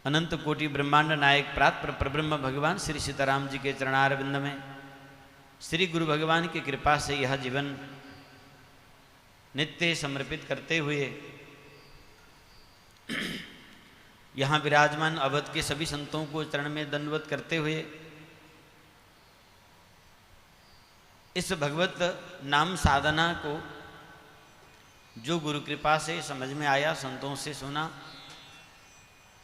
अनंत कोटि ब्रह्मांड नायक प्रात परब्रह्म भगवान श्री सीताराम जी के चरणारविंद में श्री गुरु भगवान की कृपा से यह जीवन नित्य समर्पित करते हुए यहाँ विराजमान अवध के सभी संतों को चरण में दंडवत करते हुए इस भगवत नाम साधना को जो गुरु कृपा से समझ में आया, संतों से सुना,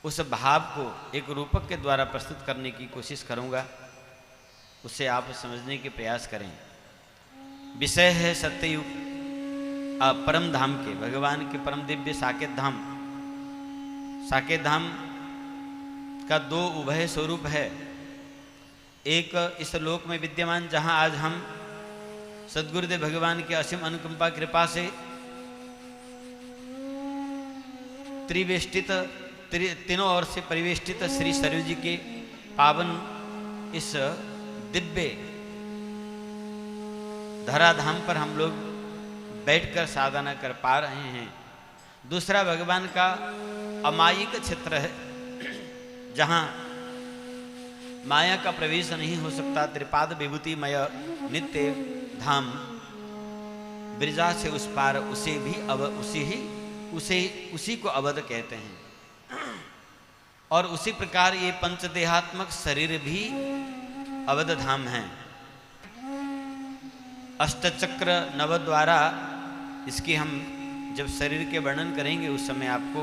उस भाव को एक रूपक के द्वारा प्रस्तुत करने की कोशिश करूंगा। उसे आप समझने के प्रयास करें। विषय है सत्ययुग परम धाम के, भगवान के परम दिव्य साकेत धाम। साकेत धाम का दो उभय स्वरूप है। एक इस लोक में विद्यमान, जहां आज हम सद्गुरुदेव भगवान के असीम अनुकंपा कृपा से त्रिवेष्टित तीनों ओर से परिवेष्टित श्री सरयू जी के पावन इस दिव्य धराधाम पर हम लोग बैठकर साधना कर पा रहे हैं। दूसरा भगवान का अमायिक क्षेत्र है, जहां माया का प्रवेश नहीं हो सकता। त्रिपाद विभूतिमय नित्य धाम ब्रिजा से उस पार, उसे भी उसी को अवध कहते हैं। और उसी प्रकार ये पंचदेहात्मक शरीर भी अवध धाम है। अष्टचक्र नव द्वारा इसकी हम जब शरीर के वर्णन करेंगे उस समय आपको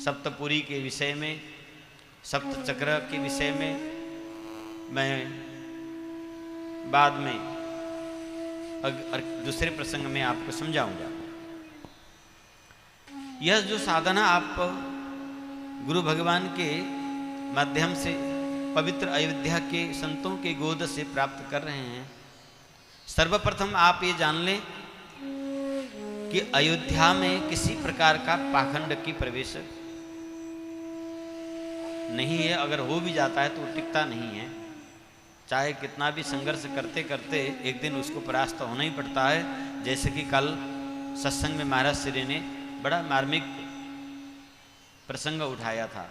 सप्तपुरी के विषय में, सप्तचक्र के विषय में मैं बाद में दूसरे प्रसंग में आपको समझाऊंगा। यह जो साधना आप गुरु भगवान के माध्यम से पवित्र अयोध्या के संतों के गोद से प्राप्त कर रहे हैं, सर्वप्रथम आप ये जान लें कि अयोध्या में किसी प्रकार का पाखंड की प्रवेश नहीं है। अगर हो भी जाता है तो टिकता नहीं है। चाहे कितना भी संघर्ष करते करते एक दिन उसको परास्त होना ही पड़ता है। जैसे कि कल सत्संग में महाराज श्री ने बड़ा मार्मिक प्रसंग उठाया था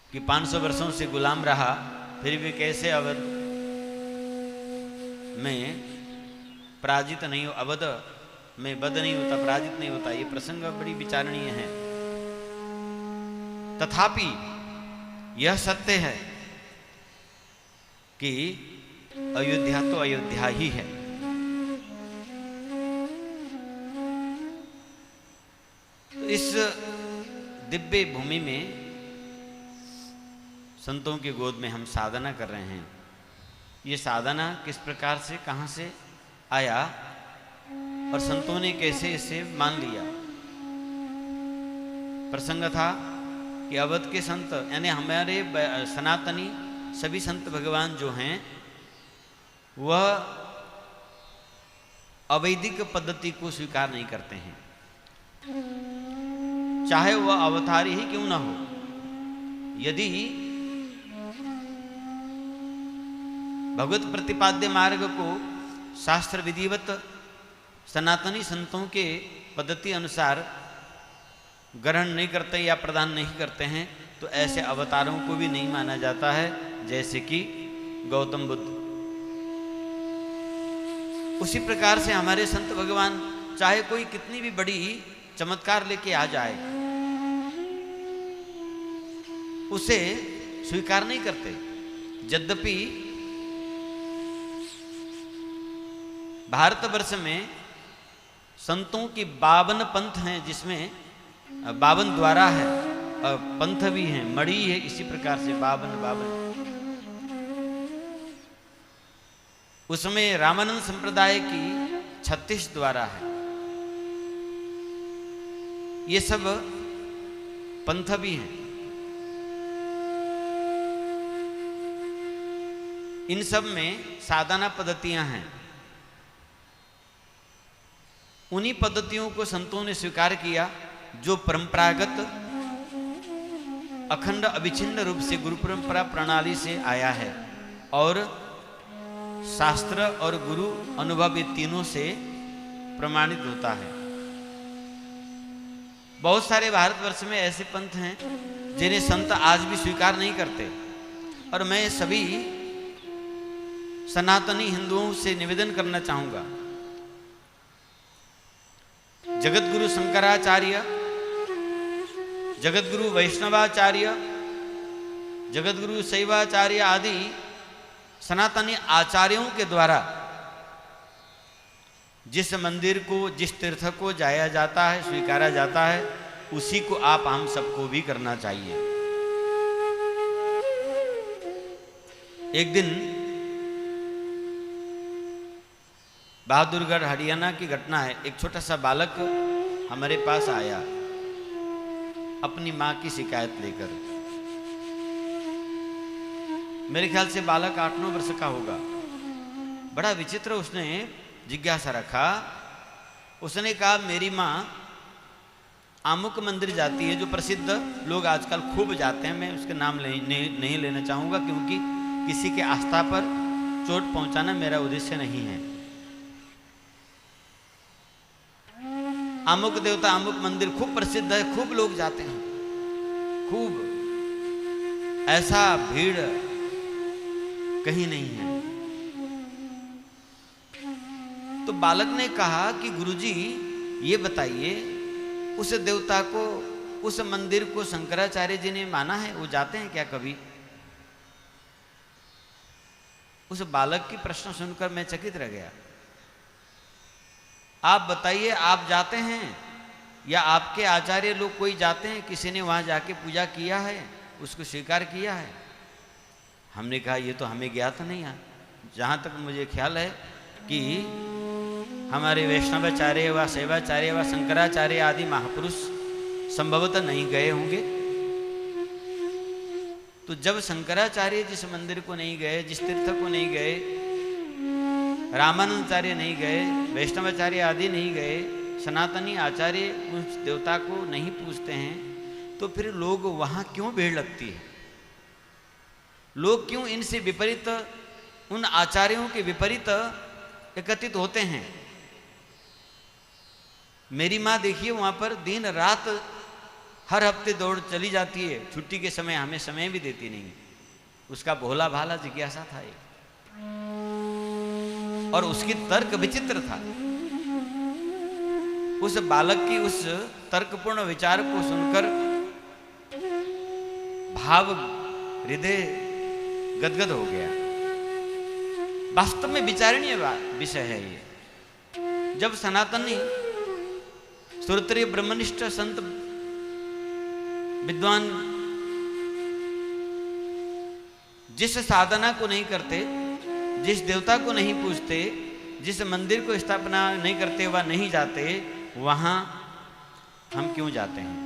कि 500 वर्षों से गुलाम रहा, फिर भी कैसे अवध में पराजित नहीं हो, अवध में बद नहीं होता, पराजित नहीं होता। ये प्रसंग बड़ी विचारणीय है। तथापि यह सत्य है कि अयोध्या तो अयोध्या ही है। तो इस दिव्य भूमि में संतों की गोद में हम साधना कर रहे हैं। ये साधना किस प्रकार से, कहां से आया और संतों ने कैसे इसे मान लिया। प्रसंग था कि अवध के संत यानी हमारे सनातनी सभी संत भगवान जो हैं वह अवैदिक पद्धति को स्वीकार नहीं करते हैं, चाहे वह अवतारी ही क्यों ना हो। यदि भगवत प्रतिपाद्य मार्ग को शास्त्र विधिवत सनातनी संतों के पद्धति अनुसार ग्रहण नहीं करते या प्रदान नहीं करते हैं, तो ऐसे अवतारों को भी नहीं माना जाता है, जैसे कि गौतम बुद्ध। उसी प्रकार से हमारे संत भगवान चाहे कोई कितनी भी बड़ी चमत्कार लेके आ जाए, उसे स्वीकार नहीं करते। यद्यपि भारतवर्ष में संतों की 52 पंथ हैं, जिसमें 52 द्वारा है, पंथ भी हैं, मणि है, इसी प्रकार से 52। उसमें रामानंद संप्रदाय की 36 द्वारा है। ये सब पंथ भी हैं। इन सब में साधना पद्धतियां हैं। उन्हीं पद्धतियों को संतों ने स्वीकार किया जो परंपरागत अखंड अविच्छिन्न रूप से गुरु परंपरा प्रणाली से आया है और शास्त्र और गुरु अनुभव ये तीनों से प्रमाणित होता है। बहुत सारे भारतवर्ष में ऐसे पंथ हैं जिन्हें संत आज भी स्वीकार नहीं करते, और मैं सभी सनातनी हिंदुओं से निवेदन करना चाहूंगा, जगत गुरु शंकराचार्य, जगत गुरु वैष्णवाचार्य, जगत गुरु शैवाचार्य आदि सनातनी आचार्यों के द्वारा जिस मंदिर को, जिस तीर्थ को जाया जाता है, स्वीकारा जाता है, उसी को आप हम सबको भी करना चाहिए। एक दिन बहादुरगढ़ हरियाणा की घटना है। एक छोटा सा बालक हमारे पास आया अपनी मां की शिकायत लेकर। मेरे ख्याल से बालक 8-9 वर्ष का होगा। बड़ा विचित्र उसने जिज्ञासा रखा। उसने कहा मेरी माँ आमुक मंदिर जाती है, जो प्रसिद्ध लोग आजकल खूब जाते हैं, मैं उसके नाम नहीं लेना चाहूँगा क्योंकि किसी के आस्था पर चोट पहुँचाना मेरा उद्देश्य नहीं है। आमुक देवता आमुक मंदिर खूब प्रसिद्ध है, खूब लोग जाते हैं, खूब, ऐसा भीड़ कहीं नहीं है। तो बालक ने कहा कि गुरुजी ये बताइए, उस देवता को, उस मंदिर को शंकराचार्य जी ने माना है, वो जाते हैं क्या कभी? उस बालक की प्रश्न सुनकर मैं चकित रह गया। आप बताइए, आप जाते हैं या आपके आचार्य लोग कोई जाते हैं? किसी ने वहां जाके पूजा किया है, उसको स्वीकार किया है? हमने कहा ये तो हमें ज्ञात नहीं है। जहाँ तक मुझे ख्याल है कि हमारे वैष्णवाचार्य व शैवाचार्य व शंकराचार्य आदि महापुरुष संभवतः नहीं गए होंगे। तो जब शंकराचार्य जिस मंदिर को नहीं गए, जिस तीर्थ को नहीं गए, रामानंदाचार्य नहीं गए, वैष्णवाचार्य आदि नहीं गए, सनातनी आचार्य उस देवता को नहीं पूजते हैं, तो फिर लोग वहाँ क्यों भीड़ लगती है? लोग क्यों इनसे विपरीत, उन आचार्यों के विपरीत एकत्रित होते हैं? मेरी माँ देखिए वहाँ पर दिन रात हर हफ्ते दौड़ चली जाती है, छुट्टी के समय हमें समय भी देती नहीं। उसका भोला भाला जिज्ञासा था ये, और उसकी तर्क विचित्र था। उस बालक की उस तर्कपूर्ण विचार को सुनकर भाव हृदय गदगद हो गया। वास्तव में विचारणीय विषय है ये। जब सनातनी श्रोत्रिय ब्रह्मनिष्ठ संत विद्वान जिस साधना को नहीं करते, जिस देवता को नहीं पूजते, जिस मंदिर को स्थापना नहीं करते व नहीं जाते, वहां हम क्यों जाते हैं?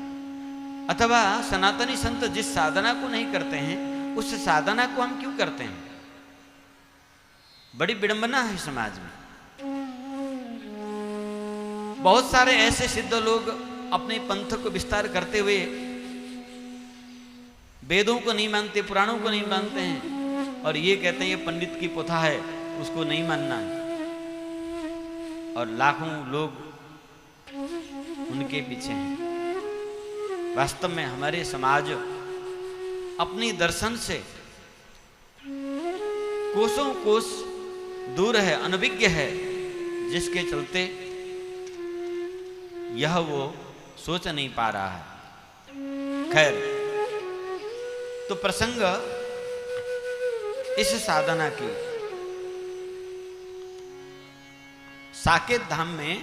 अथवा सनातनी संत जिस साधना को नहीं करते हैं, उस साधना को हम क्यों करते हैं? बड़ी विडंबना है समाज में। बहुत सारे ऐसे सिद्ध लोग अपने पंथ को विस्तार करते हुए वेदों को नहीं मानते, पुराणों को नहीं मानते हैं, और ये कहते हैं ये पंडित की प्रथा है, उसको नहीं मानना है, और लाखों लोग उनके पीछे हैं। वास्तव में हमारे समाज अपनी दर्शन से कोसों कोस दूर है, अनभिज्ञ है, जिसके चलते यह वो सोच नहीं पा रहा है। खैर, तो प्रसंग इस साधना की, साकेत धाम में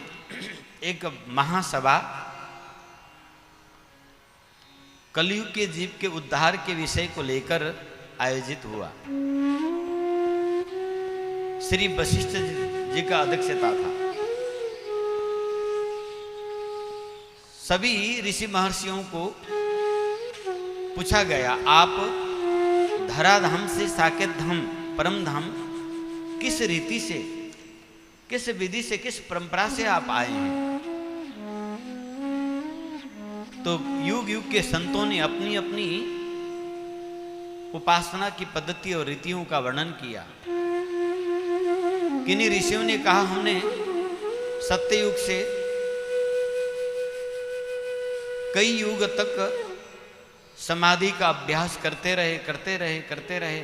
एक महासभा कलयुग के जीव के उद्धार के विषय को लेकर आयोजित हुआ। श्री वशिष्ठ जी का अध्यक्षता था। सभी ऋषि महर्षियों को पूछा गया, आप धराधाम से साकेत धाम, परम धाम किस रीति से, किस विधि से, किस परंपरा से आप आए हैं? तो युग युग के संतों ने अपनी अपनी उपासना की पद्धति और रीतियों का वर्णन किया। किन्हीं ऋषियों ने कहा, हमने सत्ययुग से कई युग तक समाधि का अभ्यास करते रहे,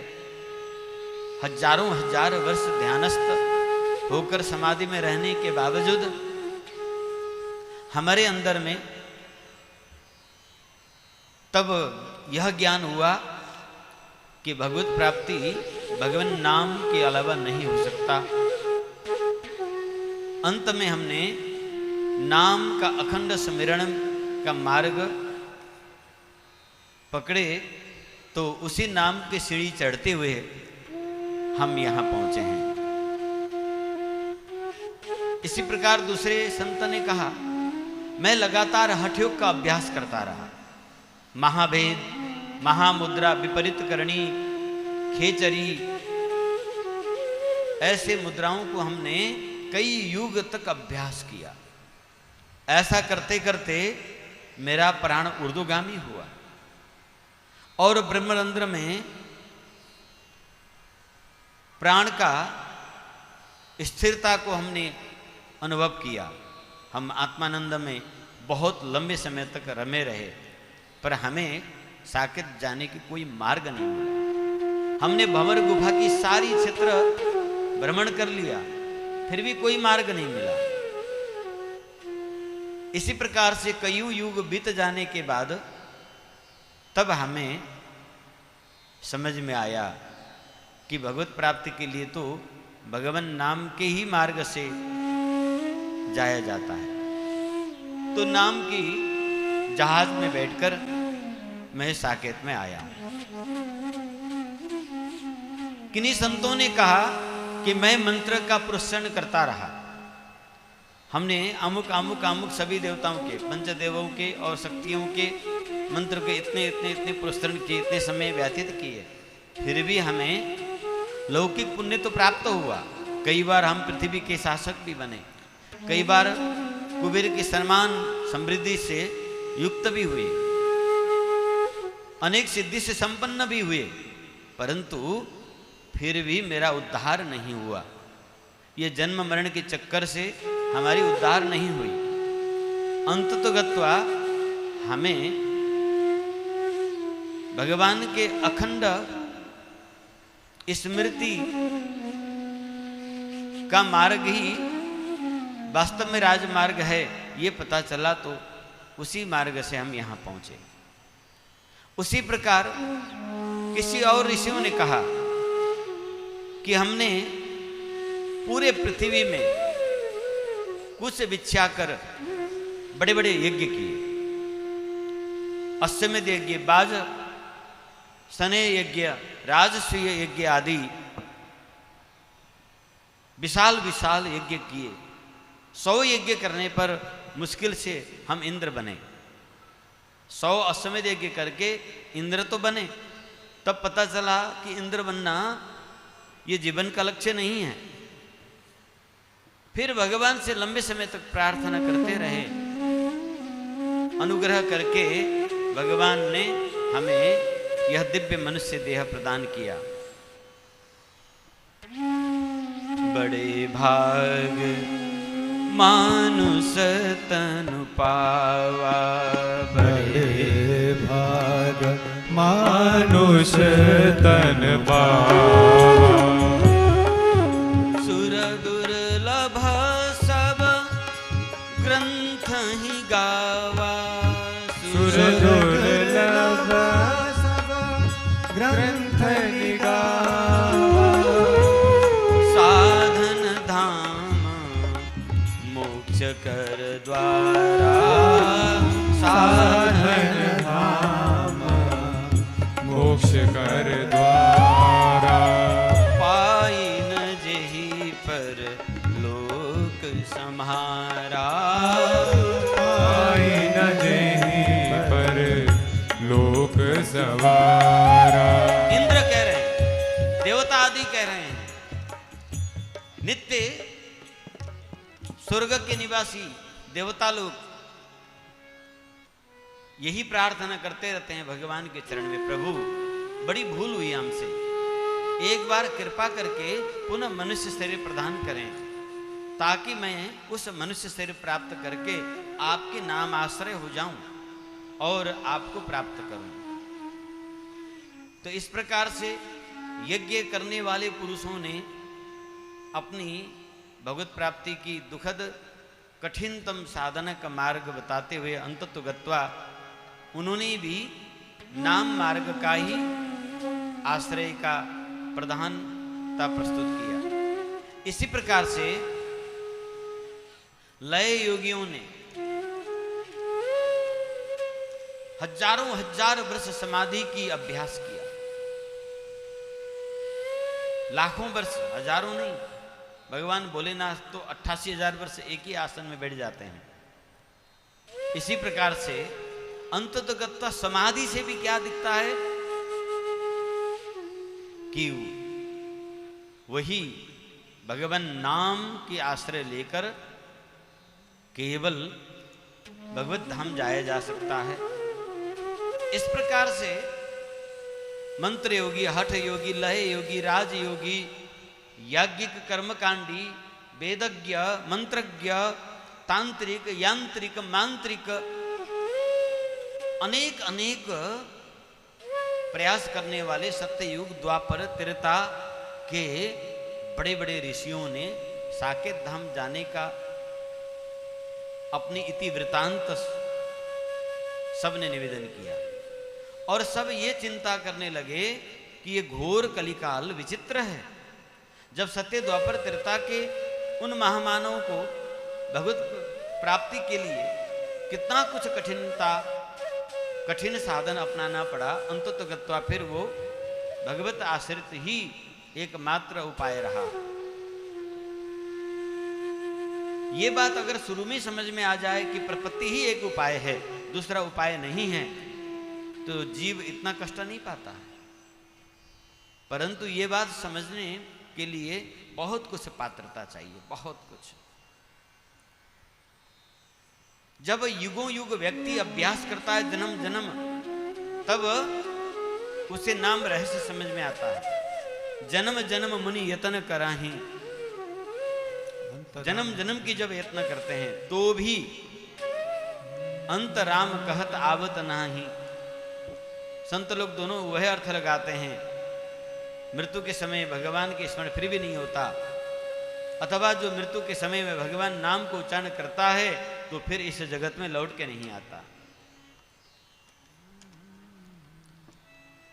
हजारों हजार वर्ष ध्यानस्थ होकर समाधि में रहने के बावजूद हमारे अंदर में तब यह ज्ञान हुआ कि भगवत प्राप्ति भगवान नाम के अलावा नहीं हो सकता। अंत में हमने नाम का अखंड स्मरण का मार्ग पकड़े तो उसी नाम की सीढ़ी चढ़ते हुए हम यहां पहुंचे हैं। इसी प्रकार दूसरे संत ने कहा, मैं लगातार हठयोग का अभ्यास करता रहा। महाभेद, महामुद्रा, विपरीत करणी, खेचरी, ऐसे मुद्राओं को हमने कई युग तक अभ्यास किया। ऐसा करते करते मेरा प्राण ऊर्ध्वगामी हुआ और ब्रह्मरंध्र में प्राण का स्थिरता को हमने अनुभव किया। हम आत्मानंद में बहुत लंबे समय तक रमे रहे, पर हमें साकेत जाने की कोई मार्ग नहीं मिला। हमने भंवर गुफा की सारी क्षेत्र भ्रमण कर लिया, फिर भी कोई मार्ग नहीं मिला। इसी प्रकार से कई युग बीत जाने के बाद तब हमें समझ में आया कि भगवत प्राप्ति के लिए तो भगवान नाम के ही मार्ग से जाया जाता है। तो नाम की जहाज में बैठकर मैं साकेत में आया। किन्हीं संतों ने कहा कि मैं मंत्र का पुरस्करण करता रहा। हमने अमुक अमुक अमुक सभी देवताओं के, पंचदेवों के और शक्तियों के मंत्र के इतने पुरस्करण किए, इतने समय व्यतीत किए, फिर भी हमें लौकिक पुण्य तो प्राप्त हुआ। कई बार हम पृथ्वी के शासक भी बने, कई बार कुबेर के सम्मान समृद्धि से युक्त भी हुए, अनेक सिद्धि से संपन्न भी हुए, परंतु फिर भी मेरा उद्धार नहीं हुआ। ये जन्म मरण के चक्कर से हमारी उद्धार नहीं हुई। अंततोगत्वा हमें भगवान के अखंड स्मृति का मार्ग ही वास्तव में राजमार्ग है, ये पता चला तो उसी मार्ग से हम यहां पहुंचे। उसी प्रकार किसी और ऋषियों ने कहा कि हमने पूरे पृथ्वी में कुछ बिछा कर बड़े बड़े यज्ञ किए, अश्वमेध यज्ञ, बाज सने यज्ञ, राजसूय यज्ञ आदि विशाल विशाल यज्ञ किए। 100 यज्ञ करने पर मुश्किल से हम इंद्र बने। 100 अश्वमेध यज्ञ करके इंद्र तो बने। तब पता चला कि इंद्र बनना ये जीवन का लक्ष्य नहीं है। फिर भगवान से लंबे समय तक प्रार्थना करते रहे। अनुग्रह करके भगवान ने हमें यह दिव्य मनुष्य देह प्रदान किया। बड़े भाग मानुष तनु पावा, बड़े भाग मानुष तन पावा। सुर दुर्लभ सब ग्रंथ ही गावा, सुर दुर्लभ सब ग्रंथ ही गावा। साधन धाम मोक्ष कर द्वारा, साधन धाम मोक्ष कर द्वारा। पाई न जेहि पर लोक सम्हारा, पाई न जेहि पर लोक सवारा। इंद्र कह रहे हैं, देवता आदि कह रहे हैं, नित्य स्वर्ग के निवासी देवता लोग यही प्रार्थना करते रहते हैं भगवान के चरण में, प्रभु बड़ी भूल हुई हमसे, एक बार कृपा करके पुनः मनुष्य शरीर प्रदान करें, ताकि मैं उस मनुष्य शरीर प्राप्त करके आपके नाम आश्रय हो जाऊं। और आपको प्राप्त करूं। तो इस प्रकार से यज्ञ करने वाले पुरुषों ने अपनी भगवत प्राप्ति की दुखद कठिनतम साधना का मार्ग बताते हुए अंततो गत्वा उन्होंने भी नाम मार्ग का ही आश्रय का प्रधानता प्रस्तुत किया। इसी प्रकार से लय योगियों ने हजारों हजार वर्ष समाधि की अभ्यास किया। लाखों वर्ष, हजारों नहीं। भगवान भोलेनाथ तो 88,000 वर्ष एक ही आसन में बैठ जाते हैं। इसी प्रकार से अंततगत समाधि से भी क्या दिखता है कि वही भगवान नाम की आश्रय लेकर केवल भगवत धाम जाया जा सकता है। इस प्रकार से मंत्र योगी, हठ योगी, लय योगी, राज योगी, याज्ञिक, कर्मकांडी, वेदज्ञ, मंत्रज्ञ, तांत्रिक, यांत्रिक, मांत्रिक अनेक अनेक प्रयास करने वाले सत्ययुग, द्वापर, त्रेता के बड़े बड़े ऋषियों ने साकेत धाम जाने का अपनी इति वृतांत सबने निवेदन किया और सब ये चिंता करने लगे कि ये घोर कलिकाल विचित्र है। जब सत्य द्वापर त्रेता के उन महामानवों को भगवत प्राप्ति के लिए कितना कुछ कठिन साधन अपनाना पड़ा, अंततः गत्वा फिर वो भगवत आश्रित ही एकमात्र उपाय रहा। ये बात अगर शुरू में समझ में आ जाए कि प्रपत्ति ही एक उपाय है, दूसरा उपाय नहीं है, तो जीव इतना कष्ट नहीं पाता है। परंतु ये बात समझने के लिए बहुत कुछ पात्रता चाहिए, बहुत कुछ। जब युगों युग व्यक्ति अभ्यास करता है जन्म जन्म, तब उसे नाम रहस्य समझ में आता है। जन्म जन्म मुनि यत्न कराही, जन्म जन्म की जब यत्न करते हैं तो भी अंत राम कहत आवत नाही। संत लोग दोनों वह अर्थ लगाते हैं, मृत्यु के समय भगवान के स्मरण फिर भी नहीं होता, अथवा जो मृत्यु के समय में भगवान नाम को उच्चारण करता है तो फिर इस जगत में लौट के नहीं आता।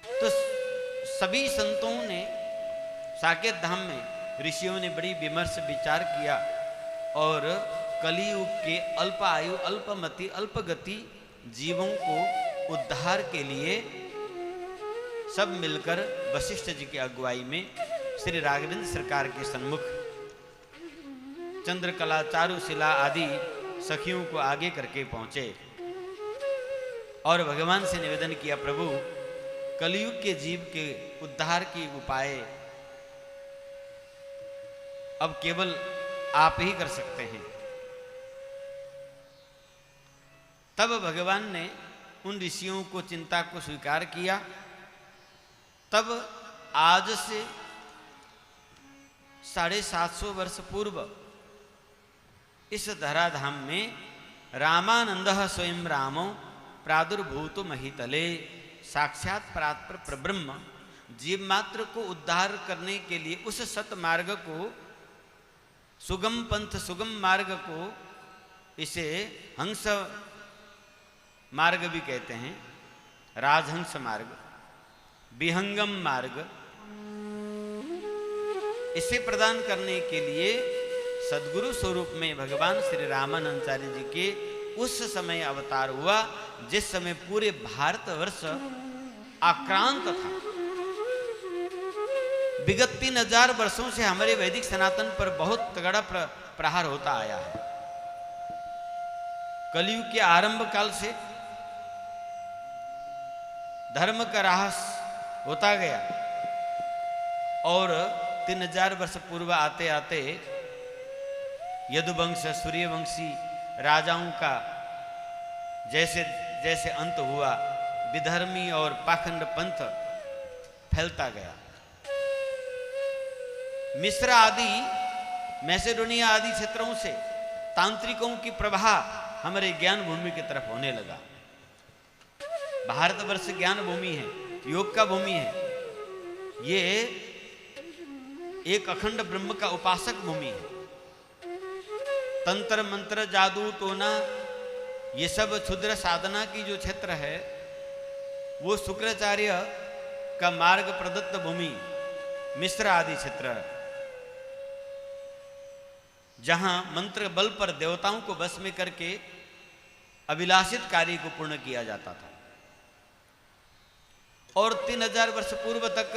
तो सभी संतों ने साकेत धाम में ऋषियों ने बड़ी विमर्श विचार किया और कलियुग के अल्प आयु, अल्पमति, अल्पगति जीवों को उद्धार के लिए सब मिलकर वशिष्ठ जी की अगुवाई में श्री राघवेंद्र सरकार के सन्मुख चंद्रकला, चारुशिला आदि सखियों को आगे करके पहुंचे और भगवान से निवेदन किया, प्रभु कलियुग के जीव के उद्धार की उपाय अब केवल आप ही कर सकते हैं। तब भगवान ने उन ऋषियों को चिंता को स्वीकार किया। तब आज से 750 वर्ष पूर्व इस धराधाम में रामानंद स्वयं रामो प्रादुर्भूत महितले, साक्षात परात्पर प्रब्रह्म जीव मात्र को उद्धार करने के लिए उस सत मार्ग को, सुगम पंथ, सुगम मार्ग को, इसे हंस मार्ग भी कहते हैं, राजहंस मार्ग, विहंगम मार्ग, इसे प्रदान करने के लिए सदगुरु स्वरूप में भगवान श्री रामानंदाचार्य जी के उस समय अवतार हुआ जिस समय पूरे भारतवर्ष आक्रांत था। विगत 3000 वर्षों से हमारे वैदिक सनातन पर बहुत तगड़ा प्रहार होता आया है। कलयुग के आरंभ काल से धर्म का ह्रास होता गया और 3000 वर्ष पूर्व आते आते यदुवंश, सूर्यवंशी राजाओं का जैसे जैसे अंत हुआ, विधर्मी और पाखंड पंथ फैलता गया। मिस्र आदि, मैसेडोनिया आदि क्षेत्रों से तांत्रिकों की प्रवाह हमारे ज्ञान भूमि की तरफ होने लगा। भारतवर्ष ज्ञान भूमि है, योग का भूमि है, ये एक अखंड ब्रह्म का उपासक भूमि है। तंत्र मंत्र जादू टोना ये सब क्षुद्र साधना की जो क्षेत्र है वो शुक्राचार्य का मार्ग प्रदत्त भूमि, मिश्र आदि क्षेत्र, जहां मंत्र बल पर देवताओं को बस में करके अभिलाषित कार्य को पूर्ण किया जाता था। और 3000 वर्ष पूर्व तक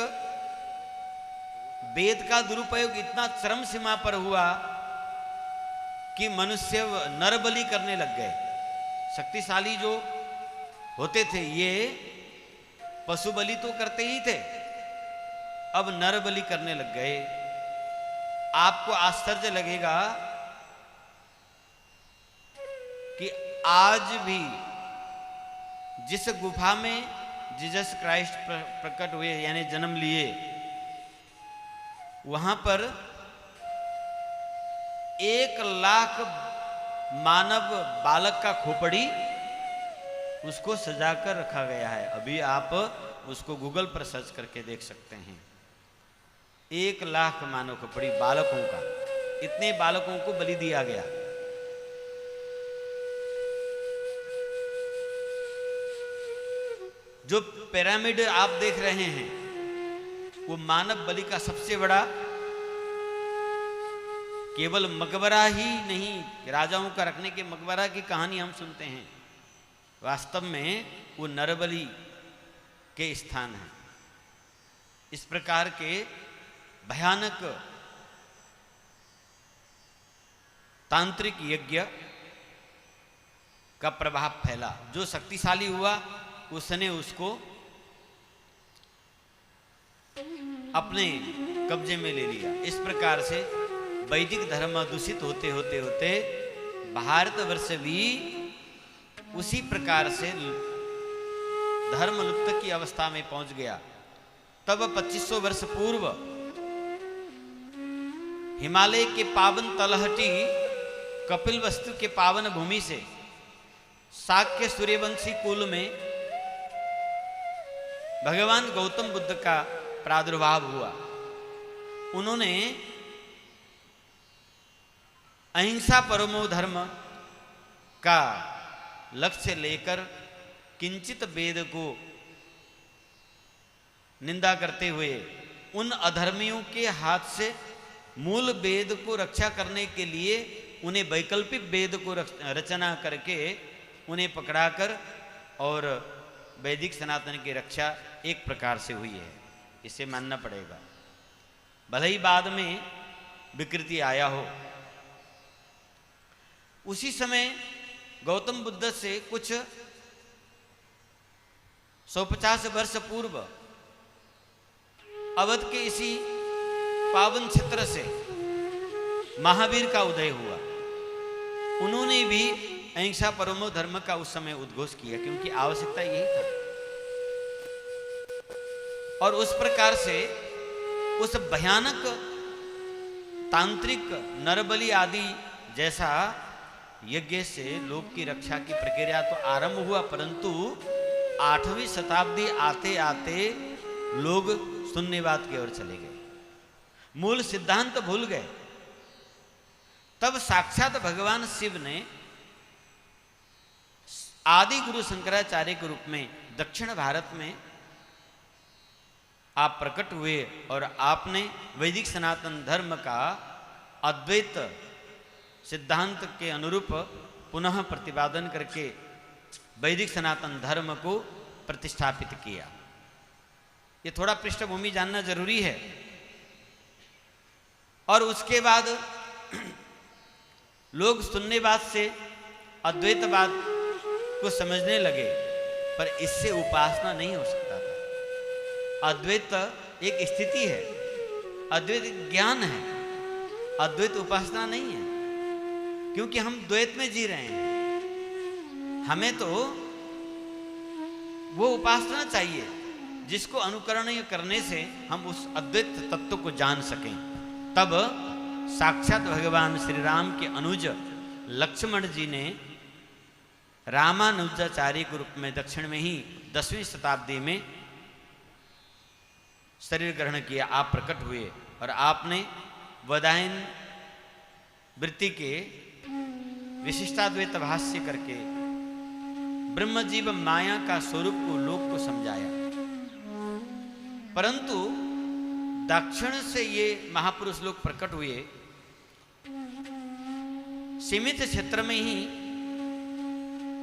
वेद का दुरुपयोग इतना चरम सीमा पर हुआ कि मनुष्य नर बलि करने लग गए। शक्तिशाली जो होते थे ये पशु बलि तो करते ही थे, अब नर बलि करने लग गए। आपको आश्चर्य लगेगा कि आज भी जिस गुफा में जीसस क्राइस्ट प्रकट हुए यानी जन्म लिए, वहां पर 1,00,000 मानव बालक का खोपड़ी उसको सजाकर रखा गया है। अभी आप उसको गूगल पर सर्च करके देख सकते हैं। 1,00,000 मानव खोपड़ी बालकों का, इतने बालकों को बलि दिया गया। जो पिरामिड आप देख रहे हैं वो मानव बलि का सबसे बड़ा, केवल मकबरा ही नहीं, राजाओं का रखने के मकबरा की कहानी हम सुनते हैं, वास्तव में वो नरबलि के स्थान है। इस प्रकार के भयानक तांत्रिक यज्ञ का प्रभाव फैला। जो शक्तिशाली हुआ उसने उसको अपने कब्जे में ले लिया। इस प्रकार से वैदिक धर्म दूषित होते होते होते भारतवर्ष भी उसी प्रकार से धर्म लुप्त की अवस्था में पहुंच गया। तब 2500 वर्ष पूर्व हिमालय के पावन तलहटी कपिलवस्तु के पावन भूमि से शाक्य सूर्यवंशी कुल में भगवान गौतम बुद्ध का प्रादुर्भाव हुआ। उन्होंने अहिंसा परमो धर्म का लक्ष्य लेकर किंचित वेद को निंदा करते हुए उन अधर्मियों के हाथ से मूल वेद को रक्षा करने के लिए उन्हें वैकल्पिक वेद को रचना करके उन्हें पकड़ाकर और वैदिक सनातन की रक्षा एक प्रकार से हुई है, इसे मानना पड़ेगा। भले ही बाद में विकृति आया हो। उसी समय गौतम बुद्ध से कुछ 150 वर्ष पूर्व अवध के इसी पावन क्षेत्र से महावीर का उदय हुआ। उन्होंने भी अहिंसा परमो धर्म का उस समय उद्घोष किया, क्योंकि आवश्यकता यही था। और उस प्रकार से उस भयानक तांत्रिक नरबलि आदि जैसा यज्ञ से लोक की रक्षा की प्रक्रिया तो आरंभ हुआ, परंतु 8वीं शताब्दी आते आते लोग शून्यवाद की ओर चले गए, मूल सिद्धांत भूल गए। तब साक्षात भगवान शिव ने आदि गुरु शंकराचार्य के रूप में दक्षिण भारत में आप प्रकट हुए और आपने वैदिक सनातन धर्म का अद्वैत सिद्धांत के अनुरूप पुनः प्रतिपादन करके वैदिक सनातन धर्म को प्रतिष्ठापित किया। ये थोड़ा पृष्ठभूमि जानना जरूरी है। और उसके बाद लोग शून्यवाद से अद्वैतवाद को समझने लगे, पर इससे उपासना नहीं हो सकता था। अद्वैत एक स्थिति है, अद्वैत ज्ञान है, अद्वैत उपासना नहीं है, क्योंकि हम द्वैत में जी रहे हैं। हमें तो वो उपासना चाहिए जिसको अनुकरण करने से हम उस अद्वैत तत्व को जान सकें। तब साक्षात भगवान श्री राम के अनुज लक्ष्मण जी ने रामानुजाचार्य के रूप में दक्षिण में ही 10वीं शताब्दी में शरीर ग्रहण किया, आप प्रकट हुए और आपने वदायन वृत्ति के विशिष्टाद्वैत भाष्य करके ब्रह्म जीव माया का स्वरूप को लोक को समझाया। परंतु दक्षिण से ये महापुरुष लोग प्रकट हुए, सीमित क्षेत्र में ही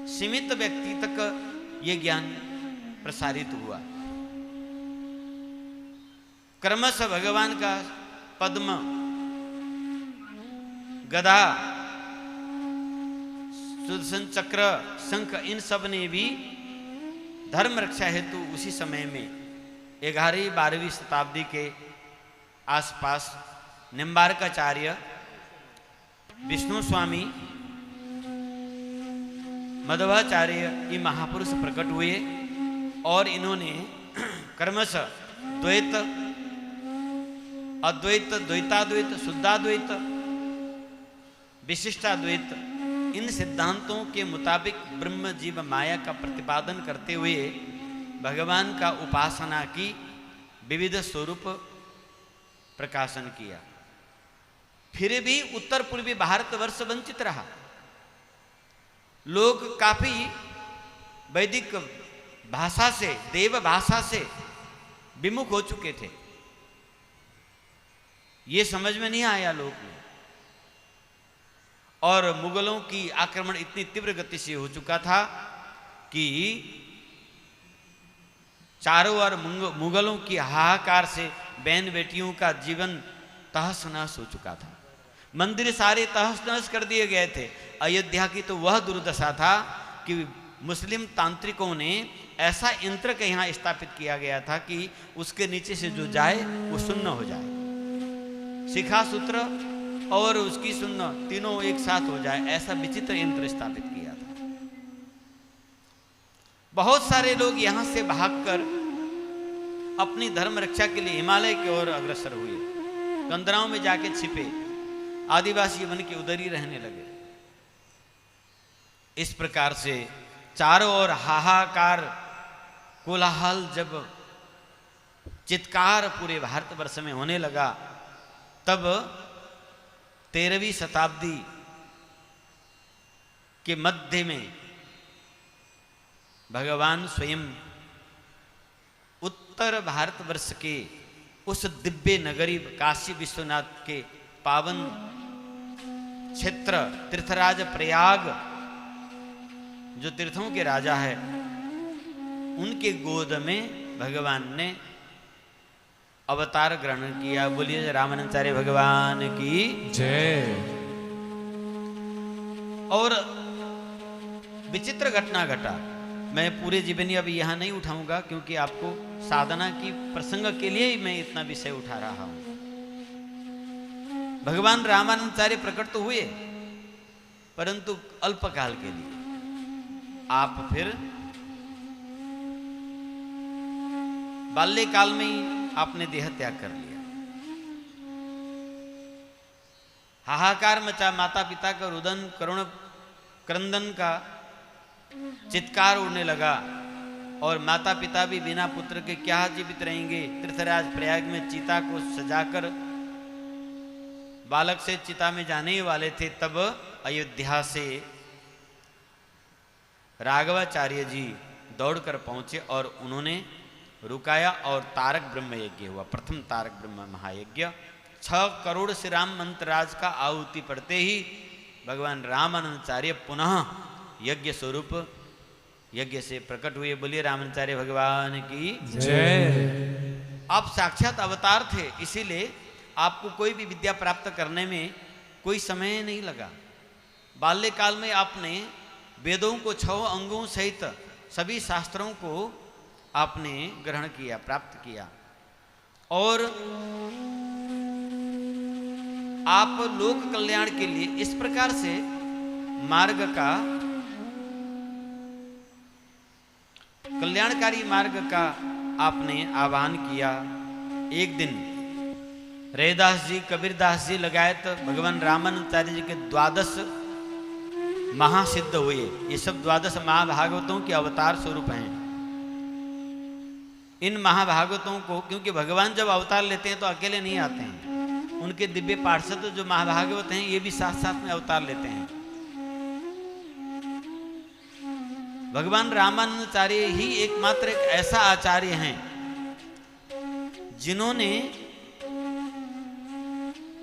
सीमित व्यक्ति तक ये ज्ञान प्रसारित हुआ। क्रमशः भगवान का पद्म, गदा, सुदर्शन चक्र, शंख, इन सब ने भी धर्म रक्षा हेतु उसी समय में 11वीं-12वीं शताब्दी के आसपास निम्बार्काचार्य, विष्णु स्वामी, मध्वाचार्य, ये महापुरुष प्रकट हुए और इन्होंने क्रमशः द्वैत, अद्वैत, द्वैताद्वैत, शुद्धाद्वैत, विशिष्टाद्वैत, इन सिद्धांतों के मुताबिक ब्रह्म जीव माया का प्रतिपादन करते हुए भगवान का उपासना की विविध स्वरूप प्रकाशन किया। फिर भी उत्तर पूर्वी भारतवर्ष वंचित रहा। लोग काफी वैदिक भाषा से, देव भाषा से विमुख हो चुके थे। ये समझ में नहीं आया लोग में। और मुगलों की आक्रमण इतनी तीव्र गति से हो चुका था कि चारों ओर मुगलों की हाहाकार से बहन बेटियों का जीवन तहस नहस हो चुका था। मंदिर सारे तहस नहस कर दिए गए थे। अयोध्या की तो वह दुर्दशा था कि मुस्लिम तांत्रिकों ने ऐसा यंत्र के यहाँ स्थापित किया गया था कि उसके नीचे से जो जाए वो सुन्न हो जाए। शिखा सूत्र और उसकी सुन्न तीनों एक साथ हो जाए, ऐसा विचित्र यंत्र स्थापित किया था। बहुत सारे लोग यहां से भागकर अपनी धर्म रक्षा के लिए हिमालय की ओर अग्रसर हुए, कंदराओं में जाके छिपे, आदिवासी वन के उधर ही रहने लगे। इस प्रकार से चारों ओर हाहाकार, कोलाहल, जब चित्कार पूरे भारतवर्ष में होने लगा, तब 13वीं शताब्दी के मध्य में भगवान स्वयं उत्तर भारतवर्ष के उस दिव्य नगरी काशी विश्वनाथ के पावन क्षेत्र तीर्थराज प्रयाग, जो तीर्थों के राजा है, उनके गोद में भगवान ने अवतार ग्रहण किया। बोलिए रामानंदाचार्य भगवान की जय। और विचित्र घटना घटा। मैं पूरे जीवनी अभी यहाँ नहीं उठाऊंगा, क्योंकि आपको साधना की प्रसंग के लिए ही मैं इतना विषय उठा रहा हूं। भगवान रामानंदाचार्य प्रकट तो हुए, परंतु अल्पकाल के लिए। आप फिर बाल्यकाल में ही आपने देह त्याग कर लिया। हाहाकार मचा, माता पिता का रुदन, करुण क्रंदन का चित्कार उड़ने लगा और माता पिता भी बिना पुत्र के क्या जीवित रहेंगे। तीर्थराज प्रयाग में चिता को सजाकर बालक से चिता में जाने ही वाले थे। तब अयोध्या से राघवाचार्य जी दौड़कर पहुंचे और उन्होंने रुकाया और तारक ब्रह्म यज्ञ हुआ। प्रथम तारक ब्रह्म महायज्ञ। 6 करोड़ श्री राम मंत्रराज का आहुति पड़ते ही भगवान रामानंदाचार्य पुनः यज्ञ स्वरूप यज्ञ से प्रकट हुए। बोलिए रामानंदाचार्य भगवान की जय। आप साक्षात अवतार थे, इसीलिए आपको कोई भी विद्या प्राप्त करने में कोई समय नहीं लगा। बाल्यकाल में आपने वेदों को 6 अंगों सहित सभी शास्त्रों को आपने ग्रहण किया, प्राप्त किया। और आप लोक कल्याण के लिए इस प्रकार से मार्ग का, कल्याणकारी मार्ग का आपने आह्वान किया। एक दिन रैदास जी, कबीरदास जी लगायत भगवान रामानंदाचार्य जी के 12 महासिद्ध हुए। ये सब 12 महाभागवतों के अवतार स्वरूप हैं। इन महाभागवतों को, क्योंकि भगवान जब अवतार लेते हैं तो अकेले नहीं आते हैं, उनके दिव्य पार्षद जो महाभागवत हैं ये भी साथ साथ में अवतार लेते हैं। भगवान रामानंदाचार्य ही एकमात्र एक ऐसा आचार्य हैं जिन्होंने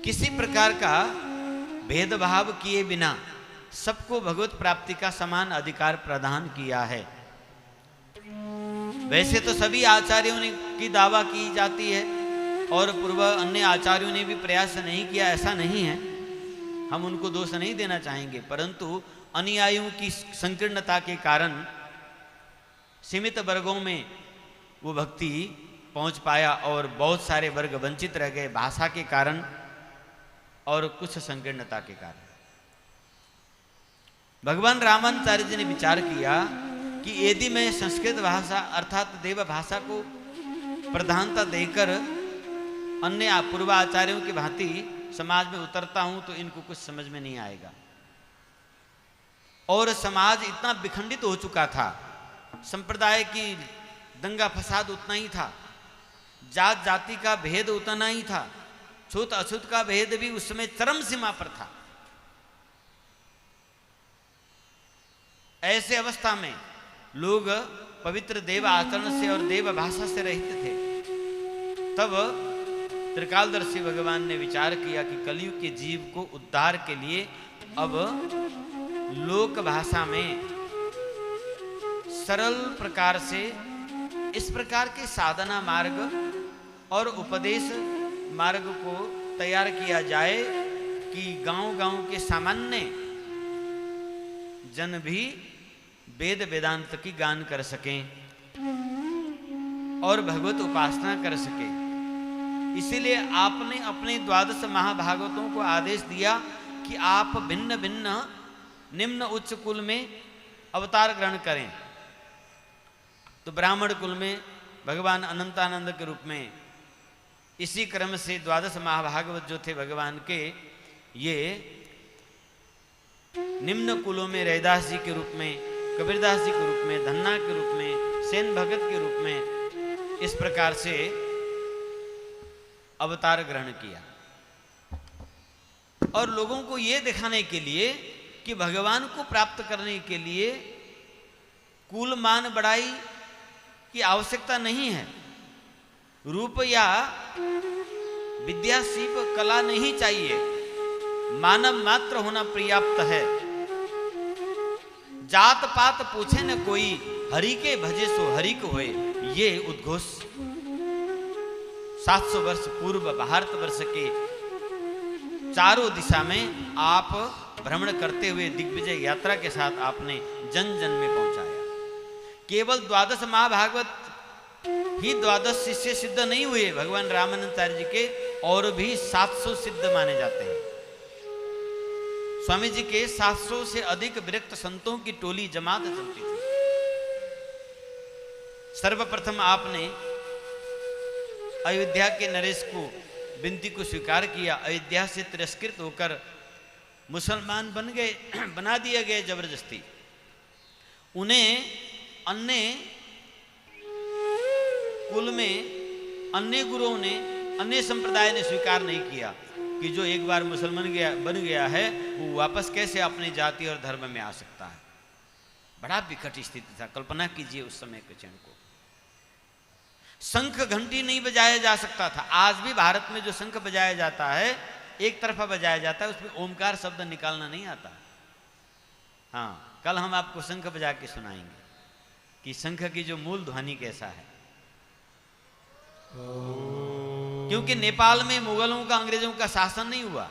किसी प्रकार का भेदभाव किए बिना सबको भगवत प्राप्ति का समान अधिकार प्रदान किया है। वैसे तो सभी आचार्यों ने की दावा की जाती है और पूर्व अन्य आचार्यों ने भी प्रयास नहीं किया, ऐसा नहीं है, हम उनको दोष नहीं देना चाहेंगे, परंतु अनुयायियों की संकीर्णता के कारण सीमित वर्गों में वो भक्ति पहुंच पाया और बहुत सारे वर्ग वंचित रह गए भाषा के कारण और कुछ संकीर्णता के कारण। भगवान रामानुजाचार्य जी ने विचार किया कि यदि मैं संस्कृत भाषा अर्थात देव भाषा को प्रधानता देकर अन्य पूर्वाचार्यों की भांति समाज में उतरता हूं तो इनको कुछ समझ में नहीं आएगा। और समाज इतना विखंडित हो चुका था, संप्रदाय की दंगा फसाद उतना ही था, जात जाति का भेद उतना ही था, छूत अछूत का भेद भी उस समय चरम सीमा पर था। ऐसे अवस्था में लोग पवित्र देव आचरण से और देव भाषा से रहित थे। तब त्रिकालदर्शी भगवान ने विचार किया कि कलयुग के जीव को उद्धार के लिए अब लोक भाषा में सरल प्रकार से इस प्रकार के साधना मार्ग और उपदेश मार्ग को तैयार किया जाए कि गांव-गांव के सामान्य जन भी वेद वेदांत की गान कर सकें और भगवत उपासना कर सकें। इसीलिए आपने अपने 12 महाभागवतों को आदेश दिया कि आप भिन्न भिन्न निम्न उच्च कुल में अवतार ग्रहण करें। तो ब्राह्मण कुल में भगवान अनंतानंद के रूप में, इसी क्रम से 12 महाभागवत जो थे भगवान के, ये निम्न कुलों में रैदास जी के रूप में, कबीरदास जी के रूप में, धन्ना के रूप में, सेन भगत के रूप में इस प्रकार से अवतार ग्रहण किया। और लोगों को ये दिखाने के लिए कि भगवान को प्राप्त करने के लिए कुल मान बढ़ाई की आवश्यकता नहीं है, रूप या विद्या सीप कला नहीं चाहिए, मानव मात्र होना पर्याप्त है। जात पात पूछे न कोई, हरि के भजे सो हरि को होए, ये उद्घोष 700 वर्ष पूर्व भारतवर्ष के चारों दिशा में आप भ्रमण करते हुए दिग्विजय यात्रा के साथ आपने जन जन में पहुंचाया। केवल 12 महाभागवत ही 12 शिष्य सिद्ध नहीं हुए भगवान रामानंदाचार्य जी के, और भी 700 सिद्ध माने जाते हैं। स्वामी जी के 700 से अधिक विरक्त संतों की टोली जमात चलती थी। सर्वप्रथम आपने अयोध्या के नरेश को विनती को स्वीकार किया। अयोध्या से तिरस्कृत होकर मुसलमान बना दिए गए जबरदस्ती। उन्हें अन्य कुल में अन्य गुरुओं ने, अन्य संप्रदाय ने स्वीकार नहीं किया कि जो एक बार मुसलमान बन गया है वो वापस कैसे अपनी जाति और धर्म में आ सकता है। बड़ा विकट स्थिति था, कल्पना कीजिए उस समय के क्षण को। शंख घंटी नहीं बजाया जा सकता था। आज भी भारत में जो शंख बजाया जाता है, एक तरफा बजाया जाता है, उसमें ओमकार शब्द निकालना नहीं आता। हाँ, कल हम आपको शंख बजा के सुनाएंगे कि शंख की जो मूल ध्वनि कैसा है। क्योंकि नेपाल में मुगलों का, अंग्रेजों का शासन नहीं हुआ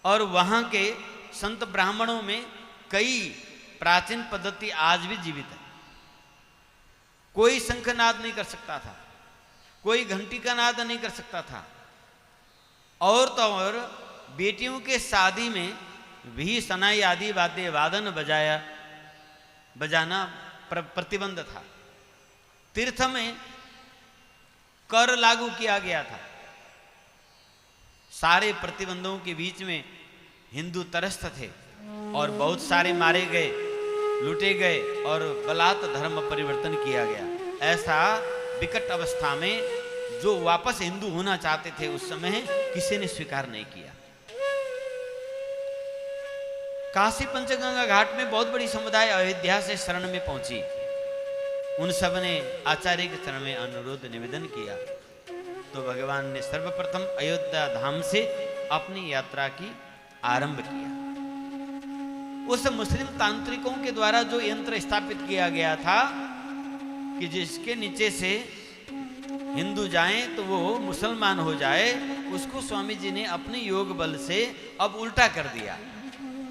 और वहां के संत ब्राह्मणों में कई प्राचीन पद्धति आज भी जीवित है। कोई शंखनाद नहीं कर सकता था, कोई घंटी का नाद नहीं कर सकता था, और तो और बेटियों के शादी में भी सनाई आदि वाद्य वादन बजाना प्रतिबंध था। तीर्थ में कर लागू किया गया था। सारे प्रतिबंधों के बीच में हिंदू तरस्त थे और बहुत सारे मारे गए, लूटे गए और बलात् धर्म परिवर्तन किया गया। ऐसा विकट अवस्था में जो वापस हिंदू होना चाहते थे उस समय किसी ने स्वीकार नहीं किया। काशी पंचगंगा घाट में बहुत बड़ी समुदाय अयोध्या से शरण में पहुंची। उन सब ने आचार्य के चरण में अनुरोध निवेदन किया तो भगवान ने सर्वप्रथम अयोध्या धाम से अपनी यात्रा की आरंभ किया। उस मुस्लिम तांत्रिकों के द्वारा जो यंत्र स्थापित किया गया था कि जिसके नीचे से हिंदू जाएं तो वो मुसलमान हो जाए, उसको स्वामी जी ने अपने योग बल से अब उल्टा कर दिया